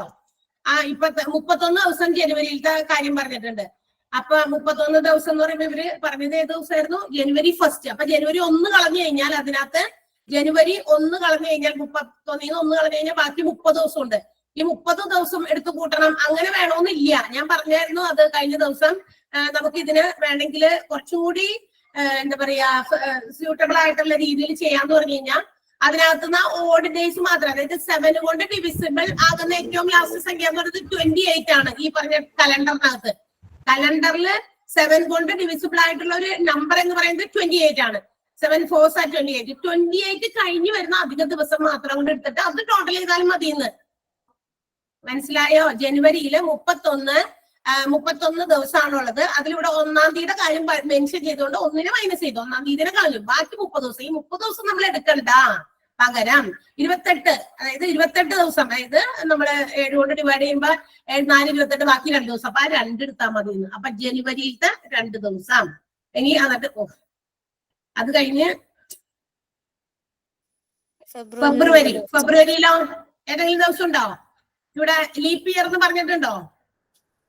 Speaker 2: ഇപ്പൊ 31 ദിവസം ജനുവരിയിലത്തെ കാര്യം പറഞ്ഞിട്ടുണ്ട്. അപ്പൊ 31 ദിവസം എന്ന് പറയുമ്പോ ഇവര് പറഞ്ഞത് ഏത് ദിവസമായിരുന്നു? ജനുവരി 1st. അപ്പൊ ജനുവരി 1 കളഞ്ഞു കഴിഞ്ഞാൽ അതിനകത്ത് ജനുവരി 1 കളഞ്ഞു കഴിഞ്ഞാൽ 31 1 കളഞ്ഞു കഴിഞ്ഞാൽ ബാക്കി 30 ദിവസം ഉണ്ട്. ഈ 30 ദിവസം എടുത്തു കൂട്ടണം. അങ്ങനെ വേണമെന്നില്ല. ഞാൻ പറഞ്ഞായിരുന്നു അത് കഴിഞ്ഞ ദിവസം. നമുക്ക് ഇതിന് വേണമെങ്കിൽ കുറച്ചും കൂടി എന്താ പറയാ സ്യൂട്ടബിൾ ആയിട്ടുള്ള രീതിയിൽ ചെയ്യാന്ന് പറഞ്ഞു കഴിഞ്ഞാൽ അതിനകത്തുനിന്ന് ഓഡ് ഡേയ്സ് മാത്രം, അതായത് 7 കൊണ്ട് ഡിവിസിബിൾ ആകുന്ന ഏറ്റവും ലാസ്റ്റ് സംഖ്യ എന്ന് പറയുന്നത് 28 ആണ്. ഈ പറഞ്ഞ കലണ്ടറിനകത്ത് 7 കൊണ്ട് ഡിവിസിബിൾ ആയിട്ടുള്ള ഒരു നമ്പർ എന്ന് പറയുന്നത് 28 ആണ്. 7 4s are 28. 28 കഴിഞ്ഞ് വരുന്ന അധിക ദിവസം മാത്രം കൊണ്ട് എടുത്തിട്ട് അത് ടോട്ടൽ ചെയ്താലും മതിയെന്ന്. മനസ്സിലായോ? ജനുവരിയില് 31 ദിവസമാണുള്ളത്. അതിലിവിടെ 1-ാം തീയതിയുടെ കാര്യം മെൻഷൻ ചെയ്തുകൊണ്ട് 1-നെ മൈനസ് ചെയ്തു, 1-ാം തീയതിനെ കളഞ്ഞു. ബാക്കി 30 ദിവസം. ഈ 30 ദിവസം നമ്മൾ എടുക്കണ്ട. പകരം 28, അതായത് 28 ദിവസം, അതായത് നമ്മള് 7 കൊണ്ട് ഡിവൈഡ് ചെയ്യുമ്പോ 4 28 ബാക്കി 2 ദിവസം. അപ്പൊ 2 എടുത്താൽ മതി. അപ്പൊ ജനുവരിയിലത്തെ 2 ദിവസം. ഇനി എന്നിട്ട് അത് കഴിഞ്ഞ് ഫെബ്രുവരിയിലോ ഏതെങ്കിലും ദിവസം ഉണ്ടോ? ഇവിടെ ലീപ്പ് ഇയർ എന്ന് പറഞ്ഞിട്ടുണ്ടോ?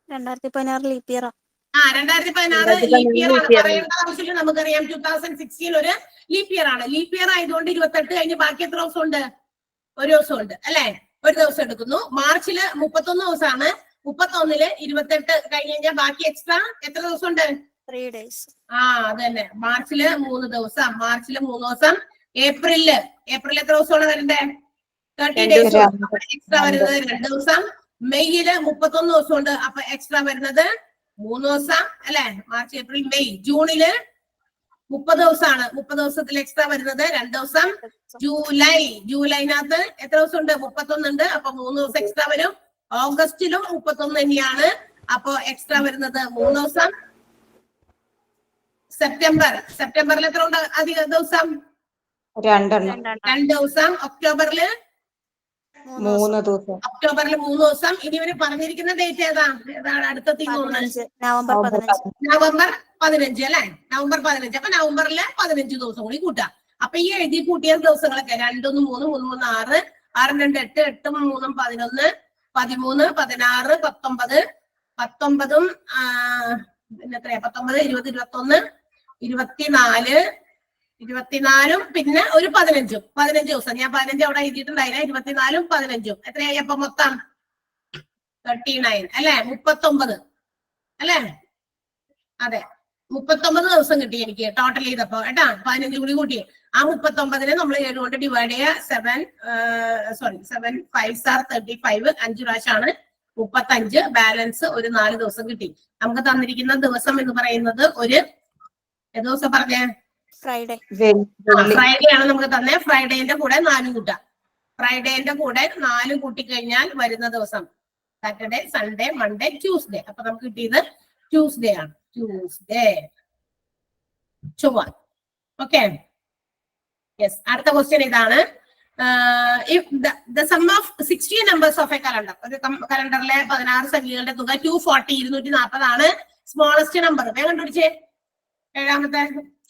Speaker 3: 2016 ലീപ്പ് ഇയർ.
Speaker 2: 2016 ലീപ്പ് ഇയർ ആണ്. പറയേണ്ട ആവശ്യമില്ല, നമുക്കറിയാം. 2016 ഒരു ലീപ്പ് ഇയർ ആണ്. ലീപ്പ് ഇയർ ആയതുകൊണ്ട് 28 കഴിഞ്ഞ് ബാക്കി എത്ര ദിവസം ഉണ്ട്? ഒരു ദിവസം ഉണ്ട് അല്ലെ? ഒരു ദിവസം എടുക്കുന്നു. മാർച്ചില് 31 ദിവസമാണ്. 31-ല് 28 കഴിഞ്ഞ് കഴിഞ്ഞാൽ ബാക്കി എക്സ്ട്രാ എത്ര ദിവസം ഉണ്ട്?
Speaker 3: 3 days.
Speaker 2: അത് തന്നെ. മാർച്ചില് 3 ദിവസം. ഏപ്രിലില് എത്ര ദിവസമാണ് വരണ്ടേ? 30 days. എക്സ്ട്രാ വരുന്നത് 2 ദിവസം. മെയ്യില് 31 ദിവസം ഉണ്ട്. അപ്പൊ എക്സ്ട്രാ വരുന്നത് 3 ദിവസം അല്ലെ? March, April, May. ജൂണില് 30 ദിവസമാണ്. 30 ദിവസത്തിൽ എക്സ്ട്രാ വരുന്നത് 2 ദിവസം. ജൂലൈനകത്ത് എത്ര ദിവസം ഉണ്ട്? 31 ഉണ്ട്. അപ്പൊ 3 ദിവസം എക്സ്ട്രാ വരും. ഓഗസ്റ്റിലും 31 തന്നെയാണ്. അപ്പോ എക്സ്ട്രാ വരുന്നത് 3 ദിവസം. സെപ്റ്റംബറിൽ എത്ര ഉണ്ട് അധിക ദിവസം?
Speaker 4: 2
Speaker 2: ദിവസം. ഒക്ടോബറില്
Speaker 4: 3 ദിവസം.
Speaker 2: ഒക്ടോബറിൽ 3 ദിവസം. ഇനി ഇവര് പറഞ്ഞിരിക്കുന്ന ഡേറ്റ് ഏതാണ് അടുത്ത തീയതി?
Speaker 3: നവംബർ 15.
Speaker 2: നവംബർ 15 അല്ലെ? നവംബർ 15. അപ്പൊ നവംബറില് 15 ദിവസം കൂടി കൂട്ടാം. അപ്പൊ ഈ എഴുതി കൂട്ടിയ ദിവസങ്ങളൊക്കെ 2 1 3 3 3 6 6 2 8 8 3 11 13 16 19 19 പിന്നെ എത്രയാ 19 20 21 24 24 പിന്നെ ഒരു 15 ദിവസം. ഞാൻ 15 അവിടെ എഴുതിയിട്ടുണ്ടായില്ല. 24 15 എത്രയായി അപ്പൊ മൊത്തം 39 അല്ലെ? 39 അല്ലെ? അതെ, 39 ദിവസം കിട്ടി എനിക്ക് ടോട്ടൽ ചെയ്തപ്പോ കേട്ടാ. 15 കൂടി കൂട്ടി. ആ 39നെ നമ്മൾ 7 കൊണ്ട് ഡിവൈഡ് ചെയ്യുക. 7 5 ആർ 35. 5 പ്രാവശ്യമാണ് 35. ബാലൻസ് ഒരു 4 ദിവസം കിട്ടി. നമുക്ക് തന്നിരിക്കുന്ന ദിവസം എന്ന് പറയുന്നത് ഒരു ഏത് ദിവസം പറഞ്ഞേ?
Speaker 3: ഫ്രൈഡേ.
Speaker 2: ഫ്രൈഡേ ആണ് നമുക്ക് തന്നെ. ഫ്രൈഡേന്റെ കൂടെ 4 കൂട്ടാം. ഫ്രൈഡേന്റെ കൂടെ 4 കൂട്ടിക്കഴിഞ്ഞാൽ വരുന്ന ദിവസം സാറ്റർഡേ, സൺഡേ, മൺഡേ, ട്യൂസ്ഡേ. അപ്പൊ നമുക്ക് കിട്ടിയത് ട്യൂസ്ഡേ ആണ്. ട്യൂസ്ഡേ, ചൊവ്വ. Okay, yes. അടുത്ത ക്വസ്റ്റ്യൻ ഇതാണ്. The sum of 16 numbers of a calendar. ഒരു കലണ്ടറിലെ 16 സംഖ്യകളുടെ തുക 240 240 ആണ്. സ്മോളസ്റ്റ് നമ്പർ വേഗം കണ്ടുപിടിച്ചേ. ഏഴാമത്തെ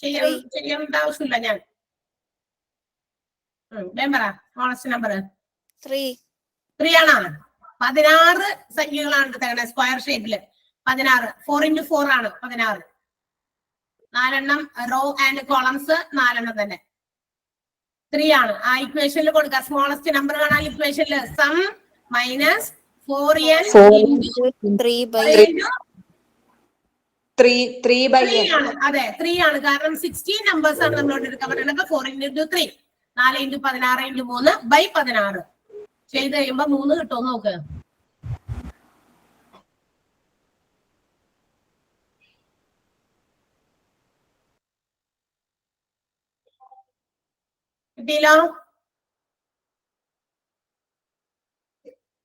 Speaker 2: ചെയ്യേണ്ട ആവശ്യമില്ല ഞാൻ. വേഗം പറ. സ്മോളസ്റ്റ് നമ്പർ 3 ആണോ? 16 സംഖ്യകളാണ് എടുത്തേക്കണേ സ്ക്വയർ ഷേപ്പില്. 16 4 × 4 ആണ് 16. 4 റോ ആൻഡ് കോളംസ് 4 തന്നെ. 3 ആണ്. ആ ഇക്വേഷനിൽ കൊടുക്കുക. സ്മോളസ്റ്റ് നമ്പർ കാണാൻ ഇക്വേഷനിൽ സം മൈനസ് 4n ആണ്. അതെ, 3 ആണ്. കാരണം 16 നമ്പേഴ്സ് ആണ് നമ്മളോട് എടുക്കാൻ പറ്റുന്നത്. 4 × 3 4 × 16 × 3 / 16 ചെയ്ത് കഴിയുമ്പോ 3 കിട്ടുമെന്ന് നോക്ക്. കിട്ടിയില്ലോ?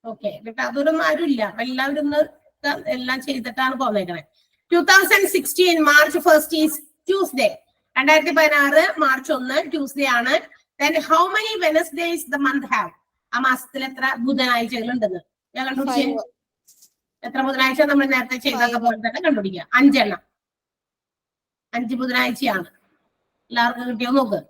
Speaker 2: ഓക്കെ, അതൊന്നും ആരും ഇല്ല. അപ്പൊ എല്ലാവരും എല്ലാം ചെയ്തിട്ടാണ് പോന്നേക്കണേ. 2016 March 1st is Tuesday. 2016 March 1 Tuesday ആണ്. Then how many Wednesdays the month have? ആ മാസത്തിൽ എത്ര ബുധനാഴ്ചകൾ ഉണ്ടെന്ന് ഞാൻ കണ്ടുപിടിച്ചേ. എത്ര ബുധനാഴ്ച നമ്മൾ നേരത്തെ ചെയ്തൊക്കെ പോലെ തന്നെ കണ്ടുപിടിക്കുക. 5 എണ്ണം. 5 ബുധനാഴ്ചയാണ്. എല്ലാവർക്കും കിട്ടിയോ നോക്ക്.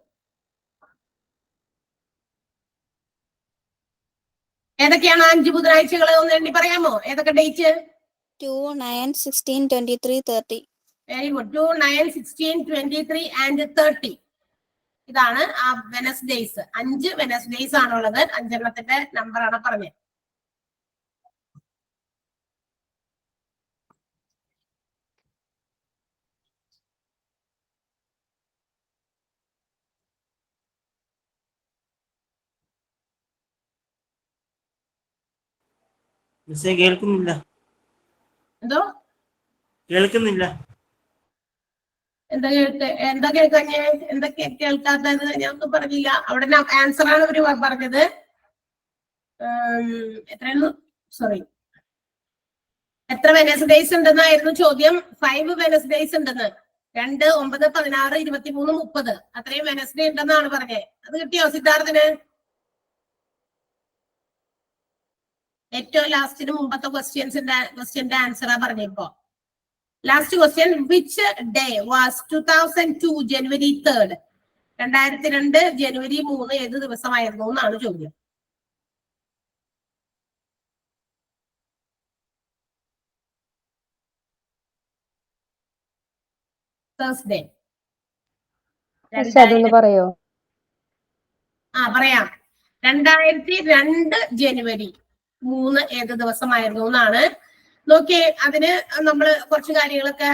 Speaker 2: ഏതൊക്കെയാണ് 5 ബുധനാഴ്ചകൾ ഒന്ന് എണ്ണി പറയാമോ? ഏതൊക്കെ ഡേറ്റ്?
Speaker 3: 2, 9, 16, 23, 30.
Speaker 2: Very good. 2, 9, 16, 23 and 30. ഇതാണ് ആ വെനസ്ഡേയ്സ്. 5 വെനസ്ഡേയ്സ് ആണുള്ളത്. 5 എണ്ണത്തിന്റെ നമ്പർ ആണ് പറഞ്ഞത്.
Speaker 1: കേൾക്കുന്നില്ല.
Speaker 2: എന്തോ
Speaker 1: കേൾക്കുന്നില്ല.
Speaker 2: എന്താ കേൾക്കാഞ്ഞേ? എന്തൊക്കെ കേൾക്കാത്തത്? ഞാൻ ഒന്നും പറഞ്ഞില്ല. അവിടെ ആൻസർ ആണ് ഇവര് പറഞ്ഞത്. എത്രയാണ്? സോറി, എത്ര വെനസ്ഡേയ്സ് ഉണ്ടെന്നായിരുന്നു ചോദ്യം. 5 വെനസ്ഡേയ്സ് ഉണ്ടെന്ന്. 2, 9, 16, 23, 30 അത്രയും വെനസ്ഡേ ഉണ്ടെന്നാണ് പറഞ്ഞത്. അത് കിട്ടിയോ സിദ്ധാർത്ഥന്? ഏറ്റവും ലാസ്റ്റിന് മുമ്പത്തെ ക്വസ്റ്റ്യന്റെ ആൻസറാ പറഞ്ഞിപ്പോ. Last question, which day was 2002 January 3rd? 2002 ജനുവരി 3 ഏത് ദിവസമായിരുന്നു എന്നാണ് ചോദ്യം. തേഴ്സ്ഡേ.
Speaker 5: പറയോ?
Speaker 2: പറയാം. 2002 ജനുവരി 3 ഏത് ദിവസമായിരുന്നു എന്നാണ്. നോക്കിയേ, അതിന് നമ്മള് കുറച്ച് കാര്യങ്ങളൊക്കെ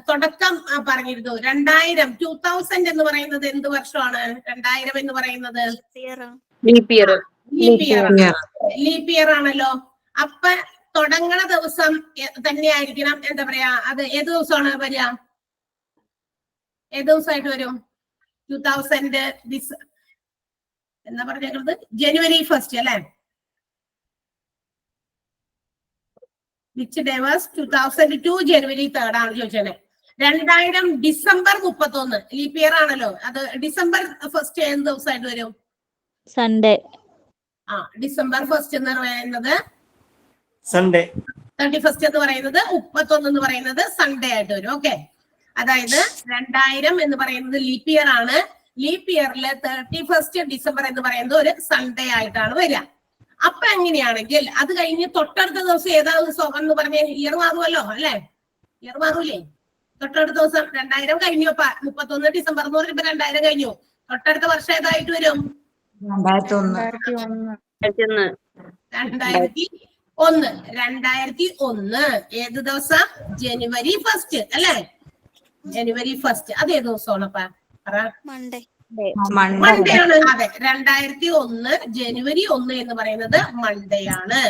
Speaker 2: തുടക്കം പറഞ്ഞിരുന്നു. 2000 എന്ന് പറയുന്നത് എന്ത് വർഷമാണ്? 2000 എന്ന് പറയുന്നത് ലീപ് ഇയർ ആണല്ലോ. അപ്പൊ തുടങ്ങണ ദിവസം തന്നെയായിരിക്കണം. എന്താ പറയാ, അത് ഏത് ദിവസമാണ് വരിക? ഏത് ദിവസമായിട്ട് വരും? 2000 എന്താ പറഞ്ഞത്? January 1st അല്ലെ? വിച്ച് ഡേ വാസ് 2002 ജനുവരി 3 ആണ് ചോദിച്ചത്. 2000 ഡിസംബർ 31 ലീപ് ഇയർ ആണല്ലോ. അത് ഡിസംബർ 1 ഏത് ദിവസമായിട്ട് വരും?
Speaker 5: സൺഡേ.
Speaker 2: ഡിസംബർ 1 എന്ന് പറയുന്നത്
Speaker 1: സൺഡേ.
Speaker 2: 31 എന്ന് പറയുന്നത് 31 എന്ന് പറയുന്നത് സൺഡേ ആയിട്ട് വരും. ഓക്കെ, അതായത് 2000 എന്ന് പറയുന്നത് ലീപ് ഇയർ ആണ്. ലീപ് ഇയറിൽ 31 ഡിസംബർ എന്ന് പറയുന്നത് ഒരു സൺഡേ ആയിട്ടാണ് വരിക. അപ്പൊ എങ്ങനെയാണെങ്കിൽ അത് കഴിഞ്ഞ് തൊട്ടടുത്ത ദിവസം ഏതാ ദിവസം എന്ന് പറഞ്ഞ ഇയർ മാറുമല്ലോ അല്ലെ? ഇയർ മാറൂലേ? തൊട്ടടുത്ത ദിവസം 2000 കഴിഞ്ഞു. അപ്പൊ 31 ഡിസംബർ എന്ന് പറഞ്ഞപ്പോ 2000 കഴിഞ്ഞു. തൊട്ടടുത്ത വർഷം ഏതായിട്ട് വരും? 2001. ഏത് ദിവസം? ജനുവരി 1 അല്ലെ? ജനുവരി 1 അത് ഏത് ദിവസമാണ്?
Speaker 3: മൺഡേ.
Speaker 2: മൺഡേ ആണ്. അതെ, 2001 ജനുവരി 1 എന്ന് പറയുന്നത് മൺഡേ ആണ്.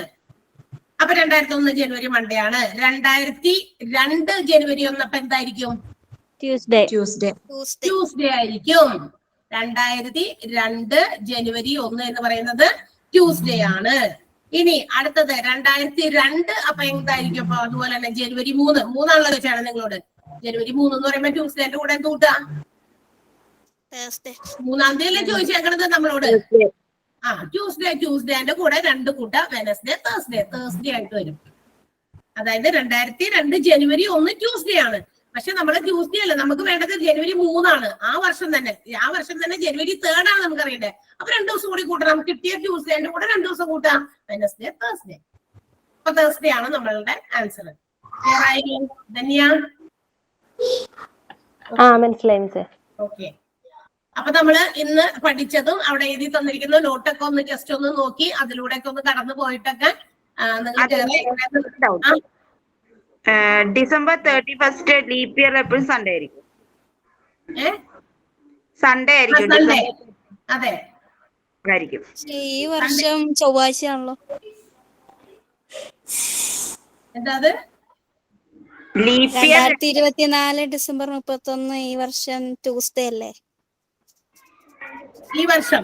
Speaker 2: അപ്പൊ 2001 ജനുവരി മൺഡേ ആണ്. 2002 ജനുവരി 1 അപ്പൊ എന്തായിരിക്കും?
Speaker 5: ട്യൂസ്ഡേ.
Speaker 2: ട്യൂസ്ഡേ ആയിരിക്കും. 2002 ജനുവരി 1 എന്ന് പറയുന്നത് ട്യൂസ്ഡേ ആണ്. ഇനി അടുത്തത് 2002 അപ്പൊ എന്തായിരിക്കും? അപ്പൊ അതുപോലെ തന്നെ ജനുവരി 3 ആണല്ലോ വെച്ചാണ് നിങ്ങളോട്. ജനുവരി 3 എന്ന് പറയുമ്പോ ട്യൂസ്ഡേന്റെ കൂടെ കൂട്ടാ? 3-ാം തീയതി ചോദിച്ചേക്കണത് നമ്മളോട്. ട്യൂസ്ഡേന്റെ കൂടെ 2 കൂട്ട വെനസ്ഡേ, തേഴ്സ്ഡേ ആയിട്ട് വരും. അതായത് 2002 ജനുവരി 1 ട്യൂസ്ഡേ ആണ്. പക്ഷെ നമ്മളെ ട്യൂസ്ഡേ അല്ല, നമുക്ക് വേണ്ടത് ജനുവരി 3 ആണ്. ആ വർഷം തന്നെ ജനുവരി 3 ആണ് നമുക്ക് അറിയേണ്ടത്. അപ്പൊ 2 ദിവസം കൂടി കൂട്ടണം. കിട്ടിയ ട്യൂസ്ഡേന്റെ കൂടെ 2 ദിവസം കൂട്ടാം. Wednesday, Thursday. അപ്പൊ തേഴ്സ്ഡേ ആണ് നമ്മളുടെ ആൻസർ. ധന്യ
Speaker 5: മനസ്സിലായി മിസ്സേ.
Speaker 2: ഓക്കെ, അപ്പൊ നമ്മള് ഇന്ന് പഠിച്ചതും അവിടെ എഴുതി തന്നിരിക്കുന്ന നോട്ടൊക്കെ ഒന്ന് ജസ്റ്റ് ഒന്ന് നോക്കി അതിലൂടെ ഒക്കെ ഒന്ന് കടന്നു പോയിട്ടൊക്കെ
Speaker 6: ഡിസംബർ 31 ലീപ് ഇയർ എപ്പോഴും സൺഡേ ആയിരിക്കും. സൺഡേ ആയിരിക്കും.
Speaker 2: അതെ,
Speaker 3: ഈ വർഷം ചൊവ്വാഴ്ചയാണല്ലോ.
Speaker 2: എന്താ?
Speaker 3: 2024 ഡിസംബർ 31 ഈ വർഷം ട്യൂസ്ഡേ അല്ലേ?
Speaker 2: ഈ വർഷം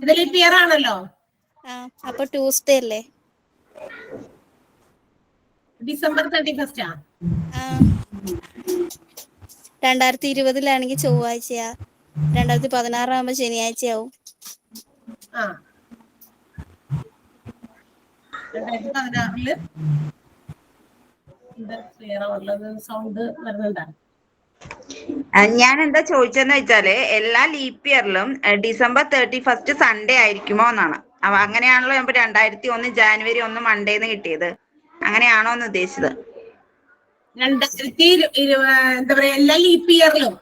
Speaker 2: ഇത് ലീപ് ഇയർ ആണല്ലോ.
Speaker 3: അപ്പൊ ട്യൂസ്ഡേ അല്ലേ?
Speaker 2: ഡിസംബർ 31
Speaker 3: 2020 ചൊവ്വാഴ്ചയാ. 2016 ആകുമ്പോ ശനിയാഴ്ചയാവും.
Speaker 2: 2016 സൗണ്ട് വരുന്നുണ്ടാ?
Speaker 6: ഞാൻ എന്താ ചോദിച്ചെന്ന് വെച്ചാല് എല്ലാ ലീപ് ഇയറിലും ഡിസംബർ 31 സൺഡേ ആയിരിക്കുമോ എന്നാണ്. അപ്പൊ അങ്ങനെയാണല്ലോ ഇപ്പൊ 2001 ജനുവരി 1 മൺഡേന്ന് കിട്ടിയത്. അങ്ങനെയാണോ എന്ന് ഉദ്ദേശിച്ചത്?
Speaker 2: 2020 എന്താ പറയാ എല്ലാ ലീപ് ഇയറിലും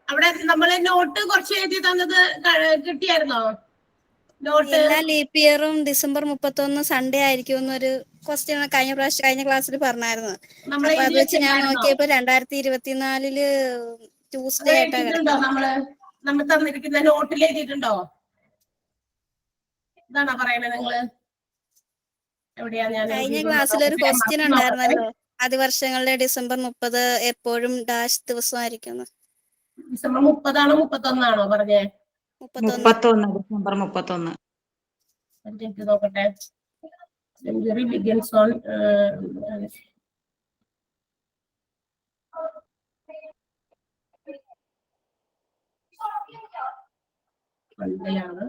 Speaker 2: അവിടെ നമ്മള് നോട്ട് കുറച്ച് എഴുതി തന്നത് കിട്ടിയായിരുന്നോ? നോട്ട്
Speaker 3: എല്ലാ ലീപ് ഇയറും ഡിസംബർ 31 സൺഡേ ആയിരിക്കും എന്നൊരു ക്വസ്റ്റ്യൻ കഴിഞ്ഞ ക്ലാസ്സിൽ പറഞ്ഞായിരുന്നു. അപ്പൊ അത് വെച്ച് ഞാൻ നോക്കിയപ്പോ 2024 ട്യൂസ്ഡേ ആയിട്ടാ.
Speaker 2: നമ്മൾ തന്നിരിക്കുന്ന നോട്ടിൽ എഴുതിയിട്ടുണ്ടോ? ഇതാണോ പറയണത് നിങ്ങള്? എവിടെയാ? ഞാൻ
Speaker 3: കഴിഞ്ഞ ക്ലാസ്സിൽ ഒരു ക്വസ്റ്റ്യൻ ഉണ്ടായിരുന്നല്ലോ, അതിവർഷങ്ങളിലെ ഡിസംബർ 30 എപ്പോഴും ഡാഷ് ദിവസമായിരിക്കും.
Speaker 2: ഡിസംബർ 30 ആണോ 31 ആണോ പറഞ്ഞേ?
Speaker 6: 31 ഡിസംബർ 31.
Speaker 2: നോക്കട്ടെ. Century begins on മൺഡേയാണ്.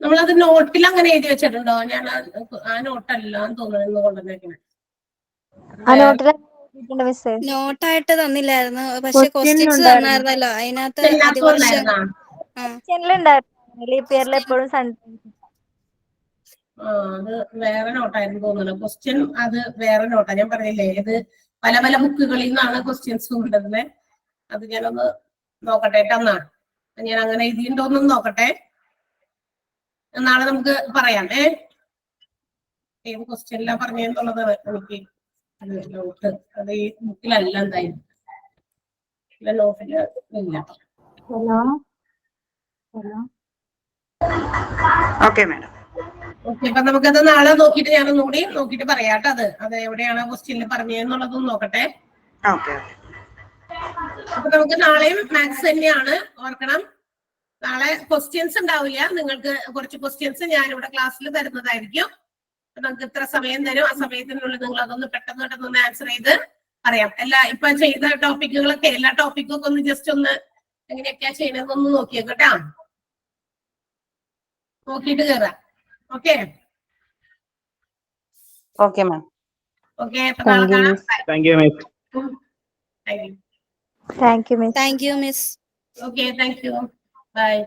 Speaker 2: നമ്മളത് നോട്ടിൽ അങ്ങനെ എഴുതി വെച്ചിട്ടുണ്ടോ? ഞാൻ ആ നോട്ടല്ല തോന്നുന്നു കൊണ്ടുവന്നേക്കുന്നത്.
Speaker 3: നോട്ടായിട്ട് തന്നില്ലായിരുന്നു, പക്ഷെ ക്വസ്റ്റ്യൻസ് തന്നായിരുന്നല്ലോ. അതിനകത്ത്
Speaker 2: അത് വേറെ നോട്ടായിരുന്നു തോന്നുന്നു. ക്വസ്റ്റ്യൻ അത് വേറെ നോട്ടാ. ഞാൻ പറഞ്ഞില്ലേ ഇത് പല ബുക്കുകളിൽ നിന്നാണ് ക്വസ്റ്റ്യൻസ് കൊണ്ടുവരുന്നത്. അത് ഞാനൊന്ന് നോക്കട്ടെ. എന്നാ ഞാൻ അങ്ങനെ എഴുതിയിട്ടുണ്ടോന്നും നോക്കട്ടെ. നാളെ നമുക്ക് പറയാം. ഏത് ക്വസ്റ്റ്യനിലാ പറഞ്ഞെന്നുള്ളത് എനിക്ക് നോട്ട് അത് ഈ ബുക്കിലല്ല എന്തായാലും നോട്ടില് ഇല്ല.
Speaker 6: Okay madam.
Speaker 2: ഓക്കെ, അപ്പൊ നമുക്കത് നാളെ നോക്കിയിട്ട് ഞാനൊന്നും കൂടി നോക്കിയിട്ട് പറയാട്ടോ. അത് എവിടെയാണ് ക്വസ്റ്റ്യനിൽ പറഞ്ഞതെന്നുള്ളതും നോക്കട്ടെ.
Speaker 6: ഓക്കെ.
Speaker 2: അപ്പൊ നമുക്ക് നാളെയും മാത്സ് തന്നെയാണ്, ഓർക്കണം. നാളെ ക്വസ്റ്റ്യൻസ് ഉണ്ടാവില്ല, നിങ്ങൾക്ക് കുറച്ച് ക്വസ്റ്റ്യൻസ് ഞാനിവിടെ ക്ലാസ്സിൽ തരുന്നതായിരിക്കും. നമുക്ക് ഇത്ര സമയം തരും, ആ സമയത്തിനുള്ളിൽ നിങ്ങൾ അതൊന്ന് പെട്ടെന്ന് ആൻസർ ചെയ്ത് പറയാം. ഇപ്പൊ ചെയ്ത ടോപ്പിക്കുകളൊക്കെ എല്ലാ ടോപ്പിക്കും ഒക്കെ ഒന്ന് ജസ്റ്റ് ഒന്ന് എങ്ങനെയൊക്കെയാ ചെയ്യണമെന്നൊന്ന് നോക്കിയേക്കട്ടാ, നോക്കിയിട്ട് കയറാം. Okay
Speaker 4: okay ma'am.
Speaker 2: ഓക്കെ, അപ്പൊ നാളെ കാണാം.
Speaker 7: Thank you miss.
Speaker 2: Thank you.
Speaker 5: Thank you, Miss.
Speaker 3: Thank you miss.
Speaker 2: Okay, thank you. Bye.